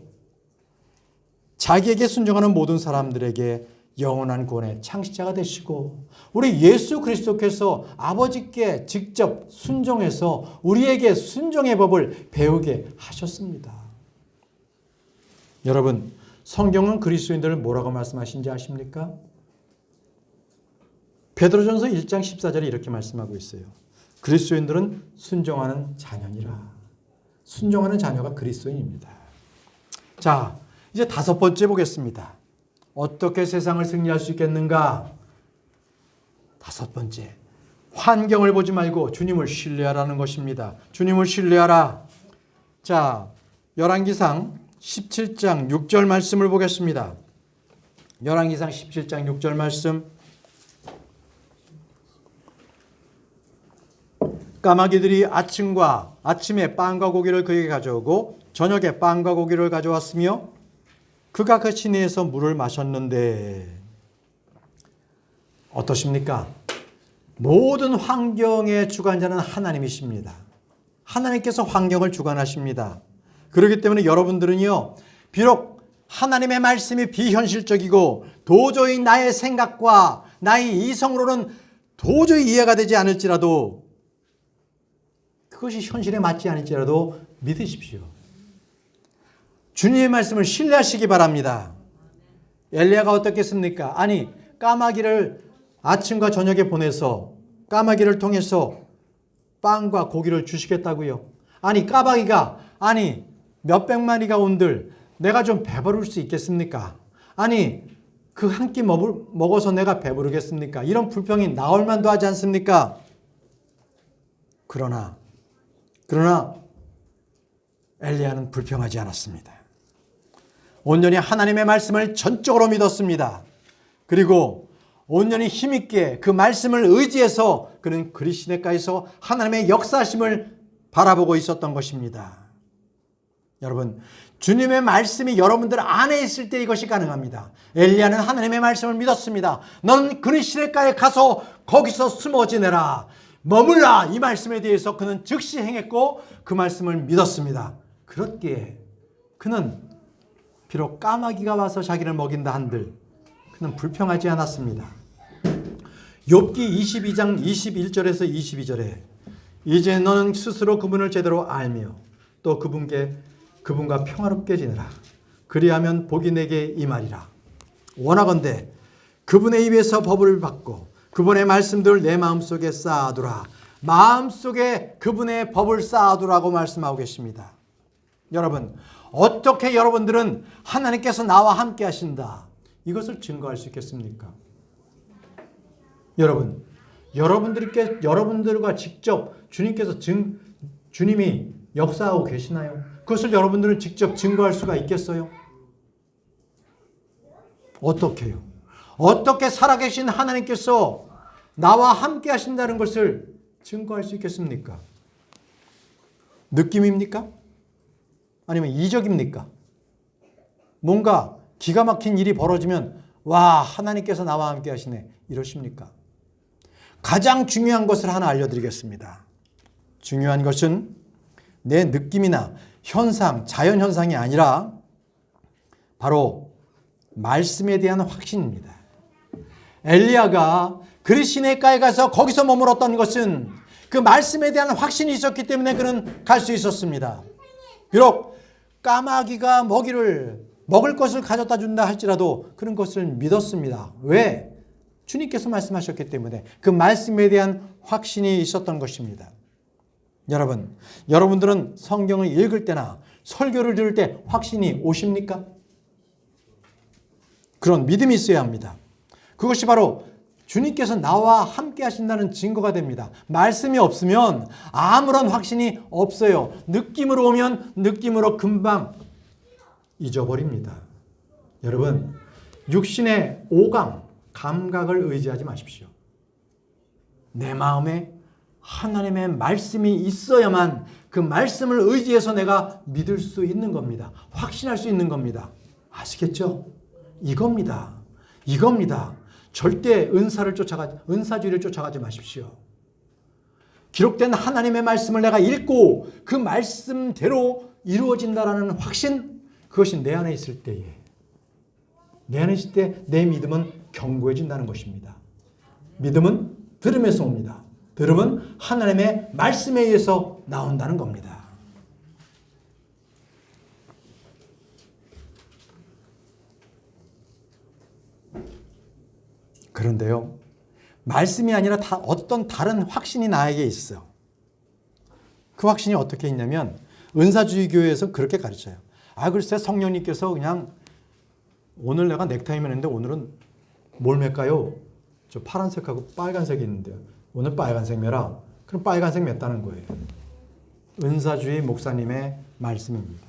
자기에게 순종하는 모든 사람들에게 영원한 구원의 창시자가 되시고 우리 예수 그리스도께서 아버지께 직접 순종해서 우리에게 순종의 법을 배우게 하셨습니다. 여러분, 성경은 그리스도인들을 뭐라고 말씀하신지 아십니까? 베드로전서 1장 14절에 이렇게 말씀하고 있어요. 그리스도인들은 순종하는 자녀니라. 순종하는 자녀가 그리스도인입니다. 자, 이제 5번째 보겠습니다. 어떻게 세상을 승리할 수 있겠는가? 5번째, 환경을 보지 말고 주님을 신뢰하라는 것입니다. 주님을 신뢰하라. 자, 열왕기상 17장 6절 말씀을 보겠습니다. 열왕기상 17장 6절 말씀. 까마귀들이 아침에 빵과 고기를 그에게 가져오고 저녁에 빵과 고기를 가져왔으며 그가 그 시내에서 물을 마셨는데 어떠십니까? 모든 환경의 주관자는 하나님이십니다. 하나님께서 환경을 주관하십니다. 그렇기 때문에 여러분들은요, 비록 하나님의 말씀이 비현실적이고 도저히 나의 생각과 나의 이성으로는 도저히 이해가 되지 않을지라도 그것이 현실에 맞지 않을지라도 믿으십시오. 주님의 말씀을 신뢰하시기 바랍니다. 엘리야가 어떻겠습니까? 아니, 까마귀를 아침과 저녁에 보내서 까마귀를 통해서 빵과 고기를 주시겠다고요. 아니, 까마귀가 몇백 마리가 온들 내가 좀 배부를 수 있겠습니까? 아니, 그 한 끼 먹어서 내가 배부르겠습니까? 이런 불평이 나올 만도 하지 않습니까? 그러나 엘리야는 불평하지 않았습니다. 온전히 하나님의 말씀을 전적으로 믿었습니다. 그리고 온전히 힘있게 그 말씀을 의지해서 그는 그리시네가에서 하나님의 역사하심을 바라보고 있었던 것입니다. 여러분, 주님의 말씀이 여러분들 안에 있을 때 이것이 가능합니다. 엘리야는 하나님의 말씀을 믿었습니다. 너는 그리시네가에 가서 거기서 숨어 지내라. 머물라. 이 말씀에 대해서 그는 즉시 행했고 그 말씀을 믿었습니다. 그렇기에 그는 비록 까마귀가 와서 자기를 먹인다 한들 그는 불평하지 않았습니다. 욥기 22장 21절에서 22절에 이제 너는 스스로 그분을 제대로 알며 또 그분과 평화롭게 지내라. 그리하면 복이 내게 임하리라. 원하건대 그분의 입에서 법을 받고 그분의 말씀들을 내 마음속에 쌓아두라. 마음속에 그분의 법을 쌓아두라고 말씀하고 계십니다. 여러분, 어떻게 여러분들은 하나님께서 나와 함께 하신다, 이것을 증거할 수 있겠습니까? 여러분, 여러분들과 직접 주님이 역사하고 계시나요? 그것을 여러분들은 직접 증거할 수가 있겠어요? 어떻게요? 어떻게 살아계신 하나님께서 나와 함께 하신다는 것을 증거할 수 있겠습니까? 느낌입니까? 아니면 이적입니까? 뭔가 기가 막힌 일이 벌어지면 와, 하나님께서 나와 함께 하시네, 이러십니까? 가장 중요한 것을 하나 알려드리겠습니다. 중요한 것은 내 느낌이나 현상, 자연현상이 아니라 바로 말씀에 대한 확신입니다. 엘리야가 그리시네가에 가서 거기서 머물었던 것은 그 말씀에 대한 확신이 있었기 때문에 그는 갈 수 있었습니다. 비록 까마귀가 먹을 것을 가져다 준다 할지라도 그런 것을 믿었습니다. 왜? 주님께서 말씀하셨기 때문에 그 말씀에 대한 확신이 있었던 것입니다. 여러분들은 성경을 읽을 때나 설교를 들을 때 확신이 오십니까? 그런 믿음이 있어야 합니다. 그것이 바로 주님께서 나와 함께 하신다는 증거가 됩니다. 말씀이 없으면 아무런 확신이 없어요. 느낌으로 오면 느낌으로 금방 잊어버립니다. 여러분, 육신의 오감, 감각을 의지하지 마십시오. 내 마음에 하나님의 말씀이 있어야만 그 말씀을 의지해서 내가 믿을 수 있는 겁니다. 확신할 수 있는 겁니다. 아시겠죠? 이겁니다. 절대 은사주의를 쫓아가지 마십시오. 기록된 하나님의 말씀을 내가 읽고 그 말씀대로 이루어진다라는 확신, 그것이 내 안에 있을 때에, 내 안에 있을 때 내 믿음은 견고해진다는 것입니다. 믿음은 들음에서 옵니다. 들음은 하나님의 말씀에 의해서 나온다는 겁니다. 그런데요, 말씀이 아니라 어떤 다른 확신이 나에게 있어. 그 확신이 어떻게 있냐면 은사주의 교회에서 그렇게 가르쳐요. 글쎄 성령님께서 그냥 오늘 내가 넥타이 매는데 오늘은 뭘 맬까요? 저 파란색하고 빨간색이 있는데요. 오늘 빨간색 매라. 그럼 빨간색 맸다는 거예요. 은사주의 목사님의 말씀입니다.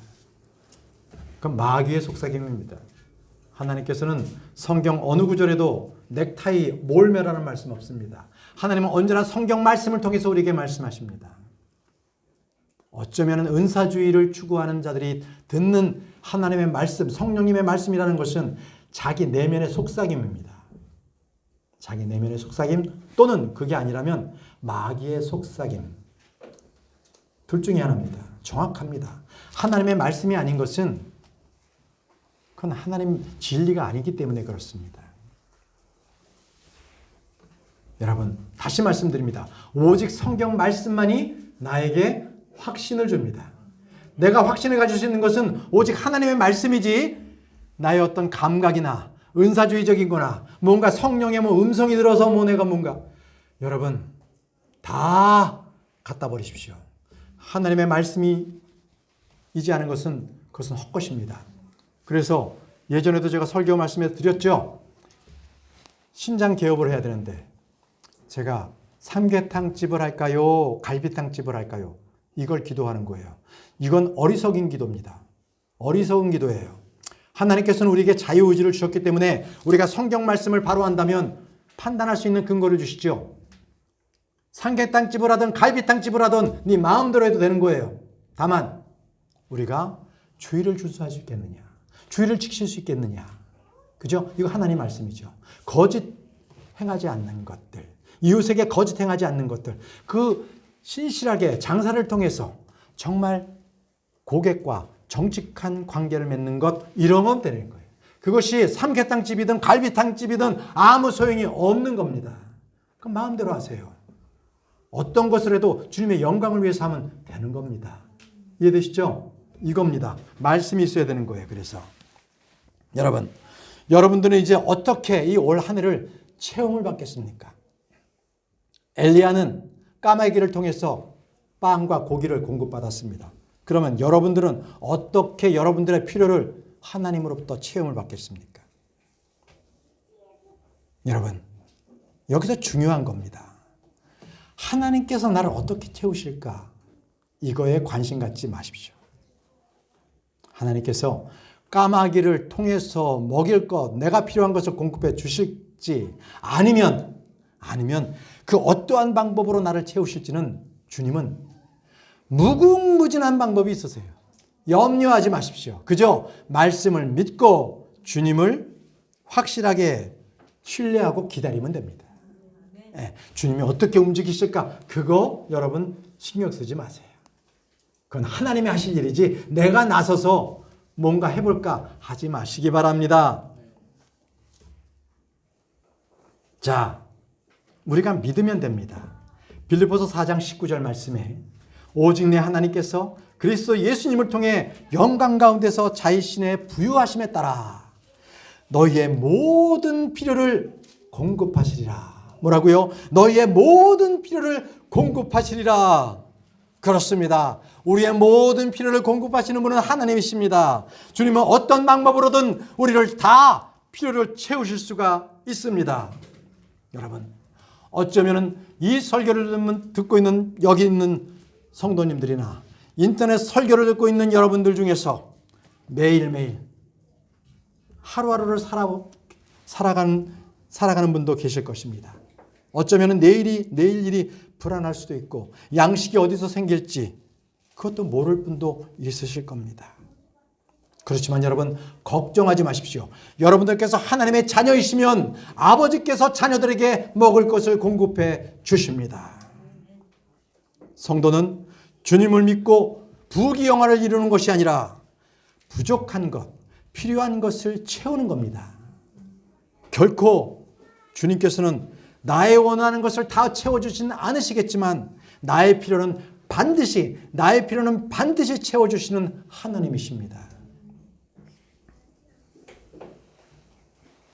그건 마귀의 속삭임입니다. 하나님께서는 성경 어느 구절에도 넥타이 뭘 매라는 말씀 없습니다. 하나님은 언제나 성경 말씀을 통해서 우리에게 말씀하십니다. 어쩌면 은사주의를 추구하는 자들이 듣는 하나님의 말씀, 성령님의 말씀이라는 것은 자기 내면의 속삭임입니다. 자기 내면의 속삭임 또는 그게 아니라면 마귀의 속삭임. 둘 중에 하나입니다. 정확합니다. 하나님의 말씀이 아닌 것은 그건 하나님 진리가 아니기 때문에 그렇습니다. 여러분, 다시 말씀드립니다. 오직 성경 말씀만이 나에게 확신을 줍니다. 내가 확신을 가질 수 있는 것은 오직 하나님의 말씀이지 나의 어떤 감각이나 은사주의적인 거나 뭔가 성령의 음성이 들어서 내가 뭔가, 여러분 다 갖다 버리십시오. 하나님의 말씀이지 않은 것은 그것은 헛것입니다. 그래서 예전에도 제가 설교 말씀에 드렸죠. 신장 개업을 해야 되는데 제가 삼계탕집을 할까요? 갈비탕집을 할까요? 이걸 기도하는 거예요. 이건 어리석인 기도입니다. 어리석은 기도예요. 하나님께서는 우리에게 자유의지를 주셨기 때문에 우리가 성경 말씀을 바로 한다면 판단할 수 있는 근거를 주시죠. 삼계탕집을 하든 갈비탕집을 하든 네 마음대로 해도 되는 거예요. 다만 우리가 주의를 준수할 수 있겠느냐, 주의를 지킬 수 있겠느냐, 그죠? 이거 하나님 말씀이죠. 거짓 행하지 않는 것들, 이웃에게 거짓 행하지 않는 것들, 그 신실하게 장사를 통해서 정말 고객과 정직한 관계를 맺는 것, 이런 건 되는 거예요. 그것이 삼계탕집이든 갈비탕집이든 아무 소용이 없는 겁니다. 그럼 마음대로 하세요. 어떤 것을 해도 주님의 영광을 위해서 하면 되는 겁니다. 이해되시죠? 이겁니다. 말씀이 있어야 되는 거예요. 그래서 여러분들은 이제 어떻게 이 올 한 해를 체험을 받겠습니까? 엘리야는 까마귀를 통해서 빵과 고기를 공급받았습니다. 그러면 여러분들은 어떻게 여러분들의 필요를 하나님으로부터 체험을 받겠습니까? 여러분, 여기서 중요한 겁니다. 하나님께서 나를 어떻게 채우실까? 이거에 관심 갖지 마십시오. 하나님께서 까마귀를 통해서 먹일 것, 내가 필요한 것을 공급해 주실지 아니면 그 어떠한 방법으로 나를 채우실지는 주님은 무궁무진한 방법이 있으세요. 염려하지 마십시오. 그저 말씀을 믿고 주님을 확실하게 신뢰하고 기다리면 됩니다. 주님이 어떻게 움직이실까? 그거 여러분 신경 쓰지 마세요. 그건 하나님이 하실 일이지 내가 나서서 뭔가 해볼까 하지 마시기 바랍니다. 자, 우리가 믿으면 됩니다. 빌립보서 4장 19절 말씀에 오직 내 하나님께서 그리스도 예수님을 통해 영광 가운데서 자신의 부유하심에 따라 너희의 모든 필요를 공급하시리라. 뭐라고요? 너희의 모든 필요를 공급하시리라. 그렇습니다. 우리의 모든 필요를 공급하시는 분은 하나님이십니다. 주님은 어떤 방법으로든 우리를 다 필요를 채우실 수가 있습니다. 여러분, 어쩌면 이 설교를 듣고 있는 여기 있는 성도님들이나 인터넷 설교를 듣고 있는 여러분들 중에서 매일매일 하루하루를 살아가는 분도 계실 것입니다. 어쩌면 내일 일이 불안할 수도 있고 양식이 어디서 생길지 그것도 모를 분도 있으실 겁니다. 그렇지만 여러분 걱정하지 마십시오. 여러분들께서 하나님의 자녀이시면 아버지께서 자녀들에게 먹을 것을 공급해 주십니다. 성도는 주님을 믿고 부귀영화를 이루는 것이 아니라 부족한 것, 필요한 것을 채우는 겁니다. 결코 주님께서는 나의 원하는 것을 다 채워주지는 않으시겠지만 나의 필요는 반드시 채워주시는 하나님이십니다.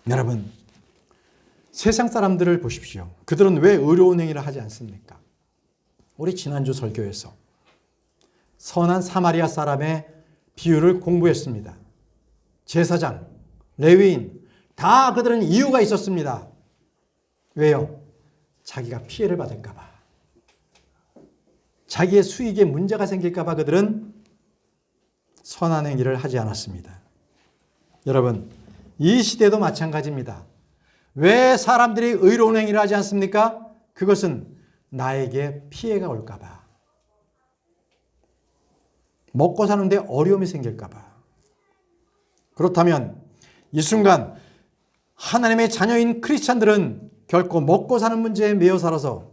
여러분, 세상 사람들을 보십시오. 그들은 왜 의로운 행위를 하지 않습니까? 우리 지난주 설교에서 선한 사마리아 사람의 비유를 공부했습니다. 제사장, 레위인 다 그들은 이유가 있었습니다. 왜요? 자기가 피해를 받을까 봐. 자기의 수익에 문제가 생길까 봐 그들은 선한 행위를 하지 않았습니다. 여러분, 이 시대도 마찬가지입니다. 왜 사람들이 의로운 행위를 하지 않습니까? 그것은 나에게 피해가 올까 봐. 먹고 사는데 어려움이 생길까 봐. 그렇다면 이 순간 하나님의 자녀인 크리스찬들은 결코 먹고 사는 문제에 매여 살아서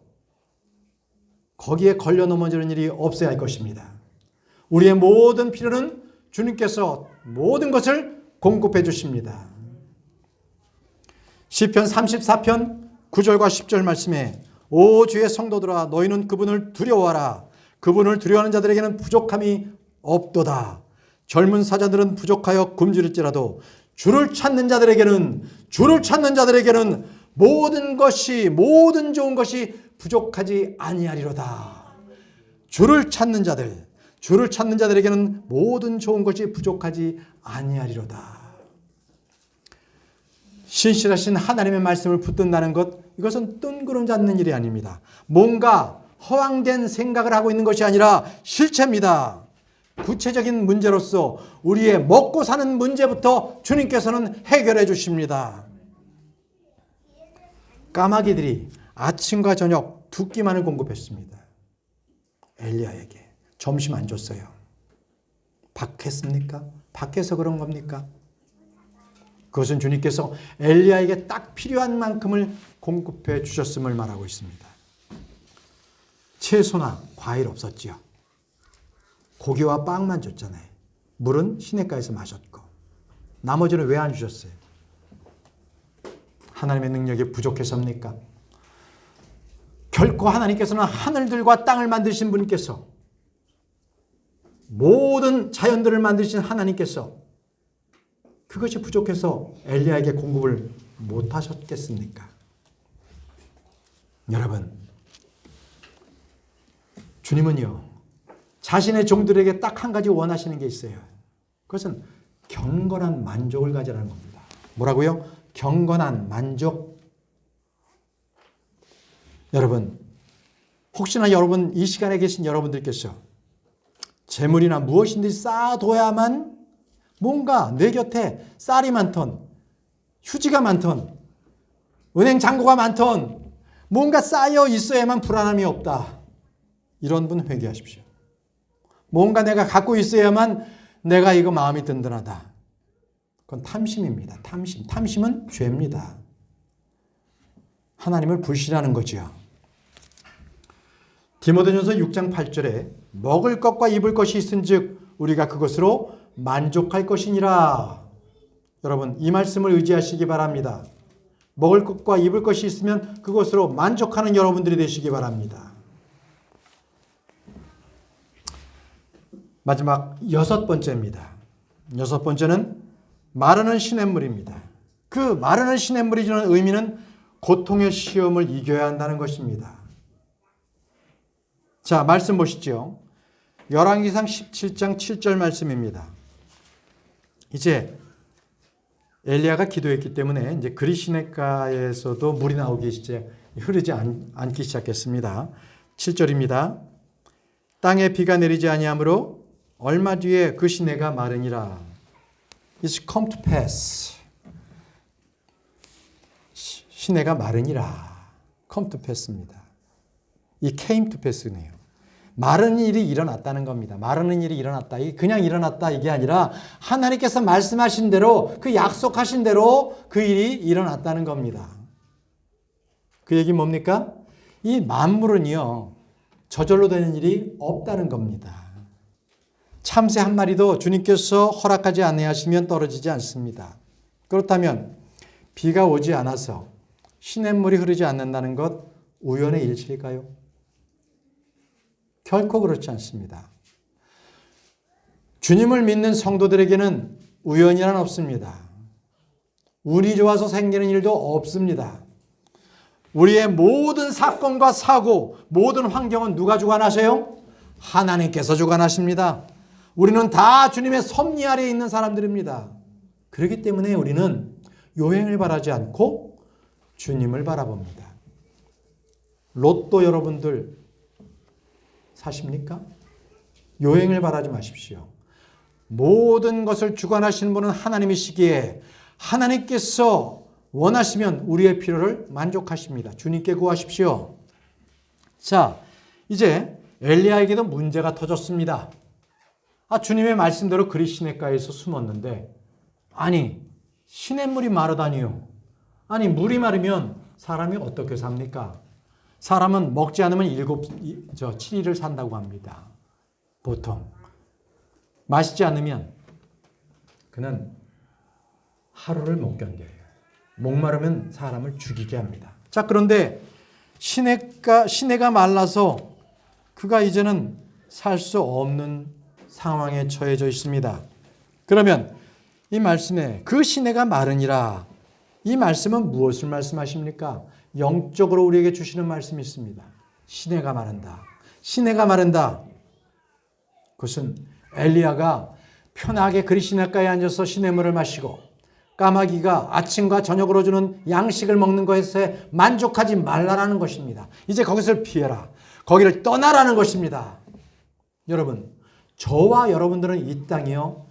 거기에 걸려 넘어지는 일이 없어야 할 것입니다. 우리의 모든 필요는 주님께서 모든 것을 공급해 주십니다. 시편 34편 9절과 10절 말씀에 오 주의 성도들아 너희는 그분을 두려워하라. 그분을 두려워하는 자들에게는 부족함이 없도다. 젊은 사자들은 부족하여 굶주릴지라도 주를 찾는 자들에게는 모든 좋은 것이 부족하지 아니하리로다. 주를 찾는 자들에게는 모든 좋은 것이 부족하지 아니하리로다. 신실하신 하나님의 말씀을 붙든다는 것, 이것은 뜬구름 잡는 일이 아닙니다. 뭔가 허황된 생각을 하고 있는 것이 아니라 실체입니다. 구체적인 문제로서 우리의 먹고 사는 문제부터 주님께서는 해결해 주십니다. 까마귀들이 아침과 저녁 두 끼만을 공급했습니다. 엘리야에게 점심 안 줬어요. 박했습니까? 박해서 그런 겁니까? 그것은 주님께서 엘리야에게 딱 필요한 만큼을 공급해 주셨음을 말하고 있습니다. 채소나 과일 없었지요. 고기와 빵만 줬잖아요. 물은 시냇가에서 마셨고. 나머지는 왜 안 주셨어요? 하나님의 능력이 부족해서입니까? 결코 하나님께서는 하늘들과 땅을 만드신 분께서, 모든 자연들을 만드신 하나님께서 그것이 부족해서 엘리야에게 공급을 못하셨겠습니까? 여러분, 주님은요, 자신의 종들에게 딱 한 가지 원하시는 게 있어요. 그것은 경건한 만족을 가지라는 겁니다. 뭐라고요? 경건한 만족. 여러분, 혹시나 여러분, 이 시간에 계신 여러분들께서 재물이나 무엇인지 쌓아둬야만, 뭔가 내 곁에 쌀이 많던, 휴지가 많던, 은행 잔고가 많던, 뭔가 쌓여 있어야만 불안함이 없다. 이런 분 회개하십시오. 뭔가 내가 갖고 있어야만 내가 이거 마음이 든든하다. 그건 탐심입니다. 탐심은 죄입니다. 하나님을 불신하는 거죠. 디모데전서 6장 8절에 먹을 것과 입을 것이 있은즉 우리가 그것으로 만족할 것이니라. 여러분, 이 말씀을 의지하시기 바랍니다. 먹을 것과 입을 것이 있으면 그것으로 만족하는 여러분들이 되시기 바랍니다. 마지막 6번째입니다. 6번째는 마르는 시냇물입니다. 그 마르는 시냇물이 주는 의미는 고통의 시험을 이겨야 한다는 것입니다. 자, 말씀 보시죠. 열왕기상 17장 7절 말씀입니다. 이제 엘리야가 기도했기 때문에 이제 그리시네가에서도 물이 나오기 이제 흐르지 않기 시작했습니다. 7절입니다. 땅에 비가 내리지 아니하므로 얼마 뒤에 그 시내가 마르니라. It's come to pass. 시내가 마르니라. come to pass입니다. 이 came to pass네요. 마르는 일이 일어났다는 겁니다. 마르는 일이 일어났다. 이게 그냥 일어났다 이게 아니라 하나님께서 말씀하신 대로 그 약속하신 대로 그 일이 일어났다는 겁니다. 그 얘기 뭡니까? 이 만물은요 저절로 되는 일이 없다는 겁니다. 참새 한 마리도 주님께서 허락하지 아니하시면 떨어지지 않습니다. 그렇다면 비가 오지 않아서 시냇물이 흐르지 않는다는 것 우연의 일치일까요? 결코 그렇지 않습니다. 주님을 믿는 성도들에게는 우연이란 없습니다. 운이 좋아서 생기는 일도 없습니다. 우리의 모든 사건과 사고, 모든 환경은 누가 주관하세요? 하나님께서 주관하십니다. 우리는 다 주님의 섭리 아래에 있는 사람들입니다. 그렇기 때문에 우리는 요행을 바라지 않고 주님을 바라봅니다. 로또 여러분들 사십니까? 요행을 바라지 마십시오. 모든 것을 주관하시는 분은 하나님이시기에 하나님께서 원하시면 우리의 필요를 만족하십니다. 주님께 구하십시오. 자, 이제 엘리야에게도 문제가 터졌습니다. 주님의 말씀대로 그리 시냇가에서 숨었는데 아니 시냇물이 마르다니요. 아니 물이 마르면 사람이 어떻게 삽니까? 사람은 먹지 않으면 7일을 산다고 합니다. 보통 마시지 않으면 그는 하루를 못 견뎌요. 목마르면 사람을 죽이게 합니다. 자, 그런데 시내가 말라서 그가 이제는 살 수 없는 상황에 처해져 있습니다. 그러면 이 말씀에 그 시내가 마르니라, 이 말씀은 무엇을 말씀하십니까? 영적으로 우리에게 주시는 말씀이 있습니다. 시내가 마른다. 시내가 마른다. 그것은 엘리야가 편하게 그리 시냇가에 앉아서 시냇물을 마시고 까마귀가 아침과 저녁으로 주는 양식을 먹는 것에 만족하지 말라라는 것입니다. 이제 거기서 피해라. 거기를 떠나라는 것입니다. 여러분, 저와 여러분들은 이 땅이요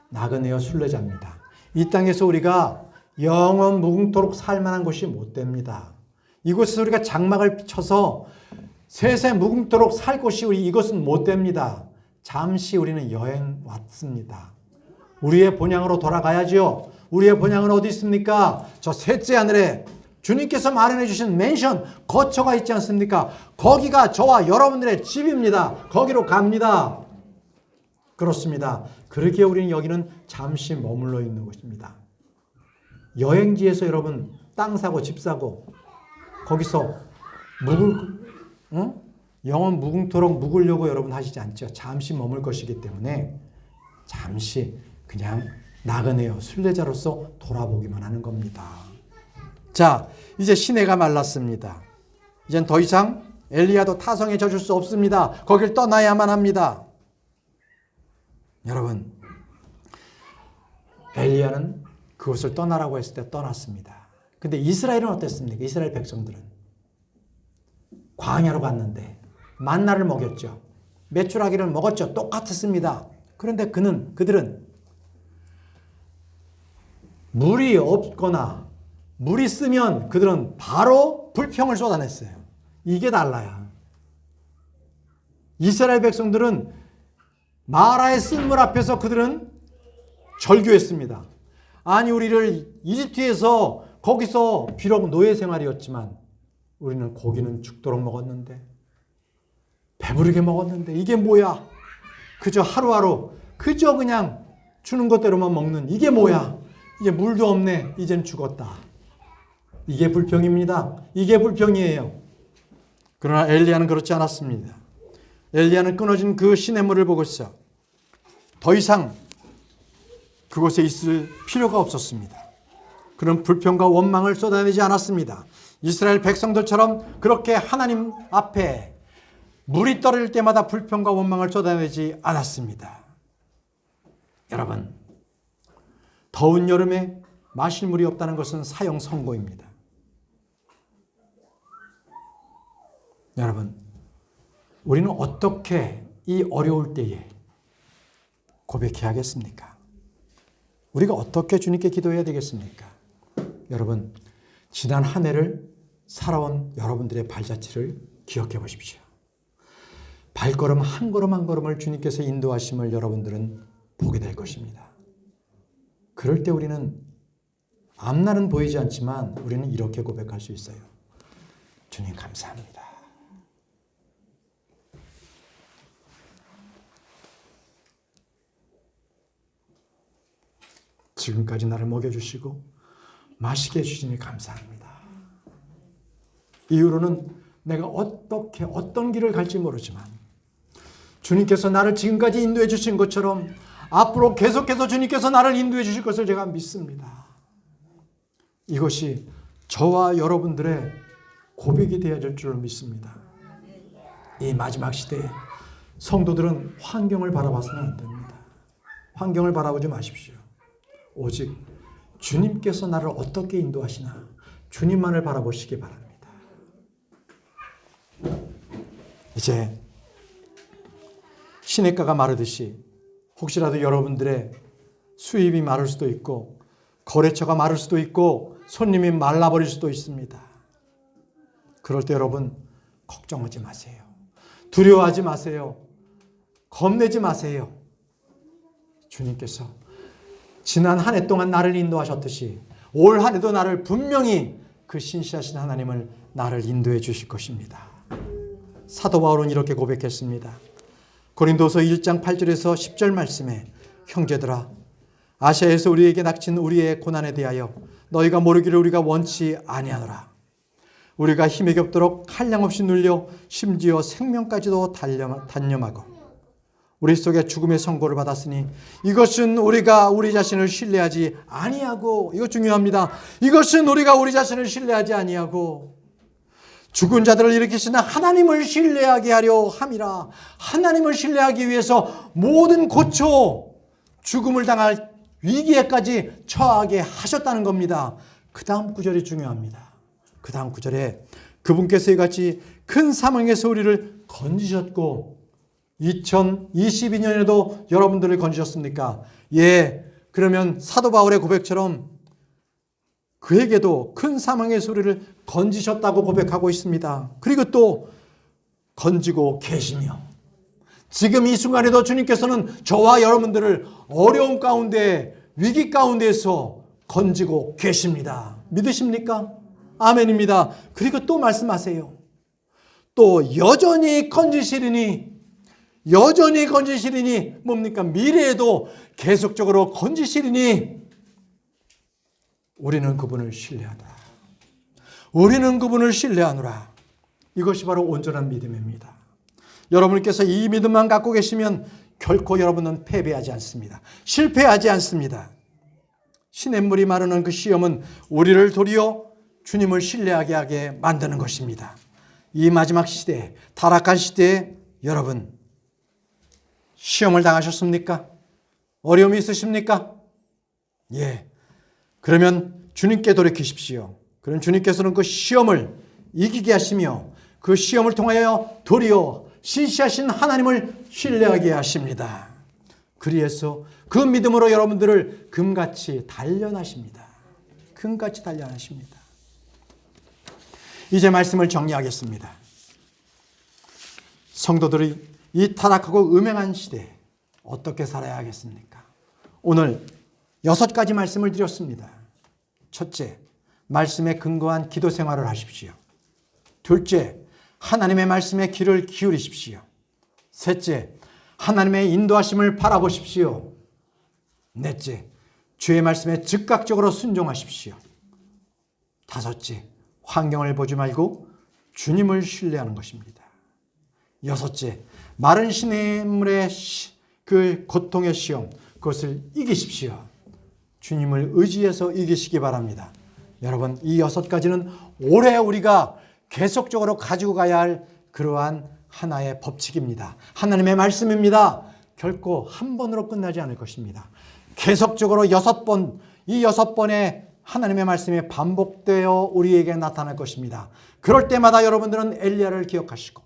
나그네여 순례자입니다. 이 땅에서 우리가 영원 무궁토록 살만한 곳이 못 됩니다. 이곳에서 우리가 장막을 쳐서 세세 무궁토록 살 곳이 이것은 못 됩니다. 잠시 우리는 여행 왔습니다. 우리의 본향으로 돌아가야죠. 우리의 본향은 어디 있습니까? 저 셋째 하늘에 주님께서 마련해 주신 맨션, 거처가 있지 않습니까? 거기가 저와 여러분들의 집입니다. 거기로 갑니다. 그렇습니다. 그렇게 우리는 여기는 잠시 머물러 있는 곳입니다. 여행지에서 여러분 땅 사고 집 사고 거기서 영원 무궁토록 묵으려고 여러분 하시지 않죠. 잠시 머물 것이기 때문에 잠시 그냥 나그네요 순례자로서 돌아보기만 하는 겁니다. 자, 이제 시내가 말랐습니다. 이젠 더 이상 엘리야도 타성에 젖을 수 없습니다. 거길 떠나야만 합니다. 여러분, 엘리야는 그곳을 떠나라고 했을 때 떠났습니다. 근데 이스라엘은 어땠습니까? 이스라엘 백성들은 광야로 갔는데 만나를 먹였죠. 메추라기를 먹었죠. 똑같았습니다. 그런데 그들은 물이 없거나 물이 쓰면 그들은 바로 불평을 쏟아냈어요. 이게 달라요. 이스라엘 백성들은 마라의 쓴 물 앞에서 그들은 절규했습니다. 아니 우리를 이집트에서 거기서 비록 노예 생활이었지만 우리는 고기는 죽도록 먹었는데 배부르게 먹었는데 이게 뭐야? 그저 하루하루 그저 그냥 주는 것대로만 먹는 이게 뭐야? 이제 물도 없네. 이젠 죽었다. 이게 불평입니다. 이게 불평이에요. 그러나 엘리야는 그렇지 않았습니다. 엘리야는 끊어진 그 시냇물을 보고서 더 이상 그곳에 있을 필요가 없었습니다. 그런 불평과 원망을 쏟아내지 않았습니다. 이스라엘 백성들처럼 그렇게 하나님 앞에 물이 떨어질 때마다 불평과 원망을 쏟아내지 않았습니다. 여러분, 더운 여름에 마실 물이 없다는 것은 사형 선고입니다. 여러분, 우리는 어떻게 이 어려울 때에 고백해야겠습니까? 우리가 어떻게 주님께 기도해야 되겠습니까? 여러분, 지난 한 해를 살아온 여러분들의 발자취를 기억해 보십시오. 발걸음 한 걸음 한 걸음을 주님께서 인도하심을 여러분들은 보게 될 것입니다. 그럴 때 우리는 앞날은 보이지 않지만 우리는 이렇게 고백할 수 있어요. 주님 감사합니다. 지금까지 나를 먹여주시고 마시게 해주시니 감사합니다. 이후로는 내가 어떤 길을 갈지 모르지만 주님께서 나를 지금까지 인도해 주신 것처럼 앞으로 계속해서 주님께서 나를 인도해 주실 것을 제가 믿습니다. 이것이 저와 여러분들의 고백이 되어야 될 줄 믿습니다. 이 마지막 시대에 성도들은 환경을 바라봐서는 안 됩니다. 환경을 바라보지 마십시오. 오직 주님께서 나를 어떻게 인도하시나 주님만을 바라보시기 바랍니다. 이제 시냇가가 마르듯이 혹시라도 여러분들의 수입이 마를 수도 있고 거래처가 마를 수도 있고 손님이 말라버릴 수도 있습니다. 그럴 때 여러분 걱정하지 마세요. 두려워하지 마세요. 겁내지 마세요. 주님께서 지난 한 해 동안 나를 인도하셨듯이 올 한 해도 나를 분명히 그 신실하신 하나님을 나를 인도해 주실 것입니다. 사도 바울은 이렇게 고백했습니다. 고린도서 1장 8절에서 10절 말씀에 형제들아 아시아에서 우리에게 닥친 우리의 고난에 대하여 너희가 모르기를 우리가 원치 아니하노라. 우리가 힘에 겹도록 한량없이 눌려 심지어 생명까지도 단념하고 우리 속에 죽음의 선고를 받았으니 이것은 우리가 우리 자신을 신뢰하지 아니하고, 이거 중요합니다. 이것은 우리가 우리 자신을 신뢰하지 아니하고 죽은 자들을 일으키시는 하나님을 신뢰하게 하려 함이라. 하나님을 신뢰하기 위해서 모든 고초, 죽음을 당할 위기에까지 처하게 하셨다는 겁니다. 그 다음 구절이 중요합니다. 그 다음 구절에 그분께서 이같이 큰 사망에서 우리를 건지셨고 2022년에도 여러분들을 건지셨습니까? 예, 그러면 사도 바울의 고백처럼 그에게도 큰 사망의 소리를 건지셨다고 고백하고 있습니다. 그리고 또 건지고 계시며 지금 이 순간에도 주님께서는 저와 여러분들을 어려움 가운데 위기 가운데에서 건지고 계십니다. 믿으십니까? 아멘입니다. 그리고 또 말씀하세요. 또 여전히 건지시리니 뭡니까? 미래에도 계속적으로 건지시리니 우리는 그분을 신뢰하다. 우리는 그분을 신뢰하노라. 이것이 바로 온전한 믿음입니다. 여러분께서 이 믿음만 갖고 계시면 결코 여러분은 패배하지 않습니다. 실패하지 않습니다. 시냇물이 마르는 그 시험은 우리를 도리어 주님을 신뢰하게 하게 만드는 것입니다. 이 마지막 시대, 타락한 시대에 여러분 시험을 당하셨습니까? 어려움이 있으십니까? 예. 그러면 주님께 돌이키십시오. 그럼 주님께서는 그 시험을 이기게 하시며 그 시험을 통하여 도리어 신실하신 하나님을 신뢰하게 하십니다. 그리해서 그 믿음으로 여러분들을 금같이 단련하십니다. 금같이 단련하십니다. 이제 말씀을 정리하겠습니다. 성도들이 이 타락하고 음행한 시대에 어떻게 살아야 하겠습니까? 오늘 6가지 말씀을 드렸습니다. 첫째, 말씀에 근거한 기도 생활을 하십시오. 둘째, 하나님의 말씀에 귀를 기울이십시오. 셋째, 하나님의 인도하심을 바라보십시오. 넷째, 주의 말씀에 즉각적으로 순종하십시오. 다섯째, 환경을 보지 말고 주님을 신뢰하는 것입니다. 여섯째, 마른 시냇물의 그 고통의 시험, 그것을 이기십시오. 주님을 의지해서 이기시기 바랍니다. 여러분, 이 6가지는 올해 우리가 계속적으로 가지고 가야 할 그러한 하나의 법칙입니다. 하나님의 말씀입니다. 결코 한 번으로 끝나지 않을 것입니다. 계속적으로 6번, 이 6번의 하나님의 말씀이 반복되어 우리에게 나타날 것입니다. 그럴 때마다 여러분들은 엘리야를 기억하시고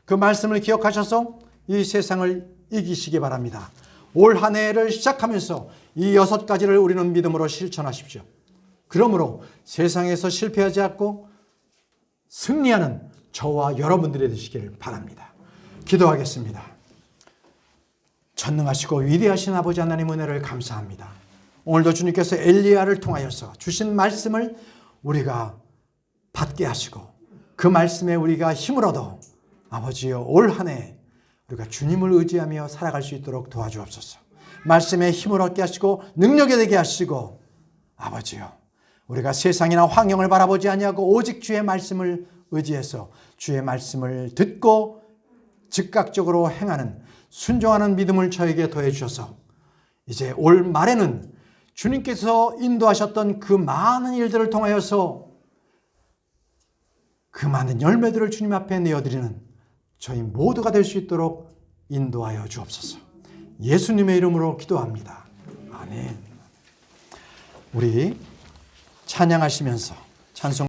그 말씀을 기억하셔서 이 세상을 이기시기 바랍니다. 올 한 해를 시작하면서 이 6가지를 우리는 믿음으로 실천하십시오. 그러므로 세상에서 실패하지 않고 승리하는 저와 여러분들이 되시기를 바랍니다. 기도하겠습니다. 전능하시고 위대하신 아버지 하나님 은혜를 감사합니다. 오늘도 주님께서 엘리야를 통하여서 주신 말씀을 우리가 받게 하시고 그 말씀에 우리가 힘을 얻어 아버지여 올 한 해 우리가 주님을 의지하며 살아갈 수 있도록 도와주옵소서. 말씀에 힘을 얻게 하시고 능력이 되게 하시고 아버지여 우리가 세상이나 환경을 바라보지 아니하고 오직 주의 말씀을 의지해서 주의 말씀을 듣고 즉각적으로 행하는 순종하는 믿음을 저에게 더해 주셔서 이제 올 말에는 주님께서 인도하셨던 그 많은 일들을 통하여서 그 많은 열매들을 주님 앞에 내어드리는 저희 모두가 될 수 있도록 인도하여 주옵소서. 예수님의 이름으로 기도합니다. 아멘. 우리 찬양하시면서 찬송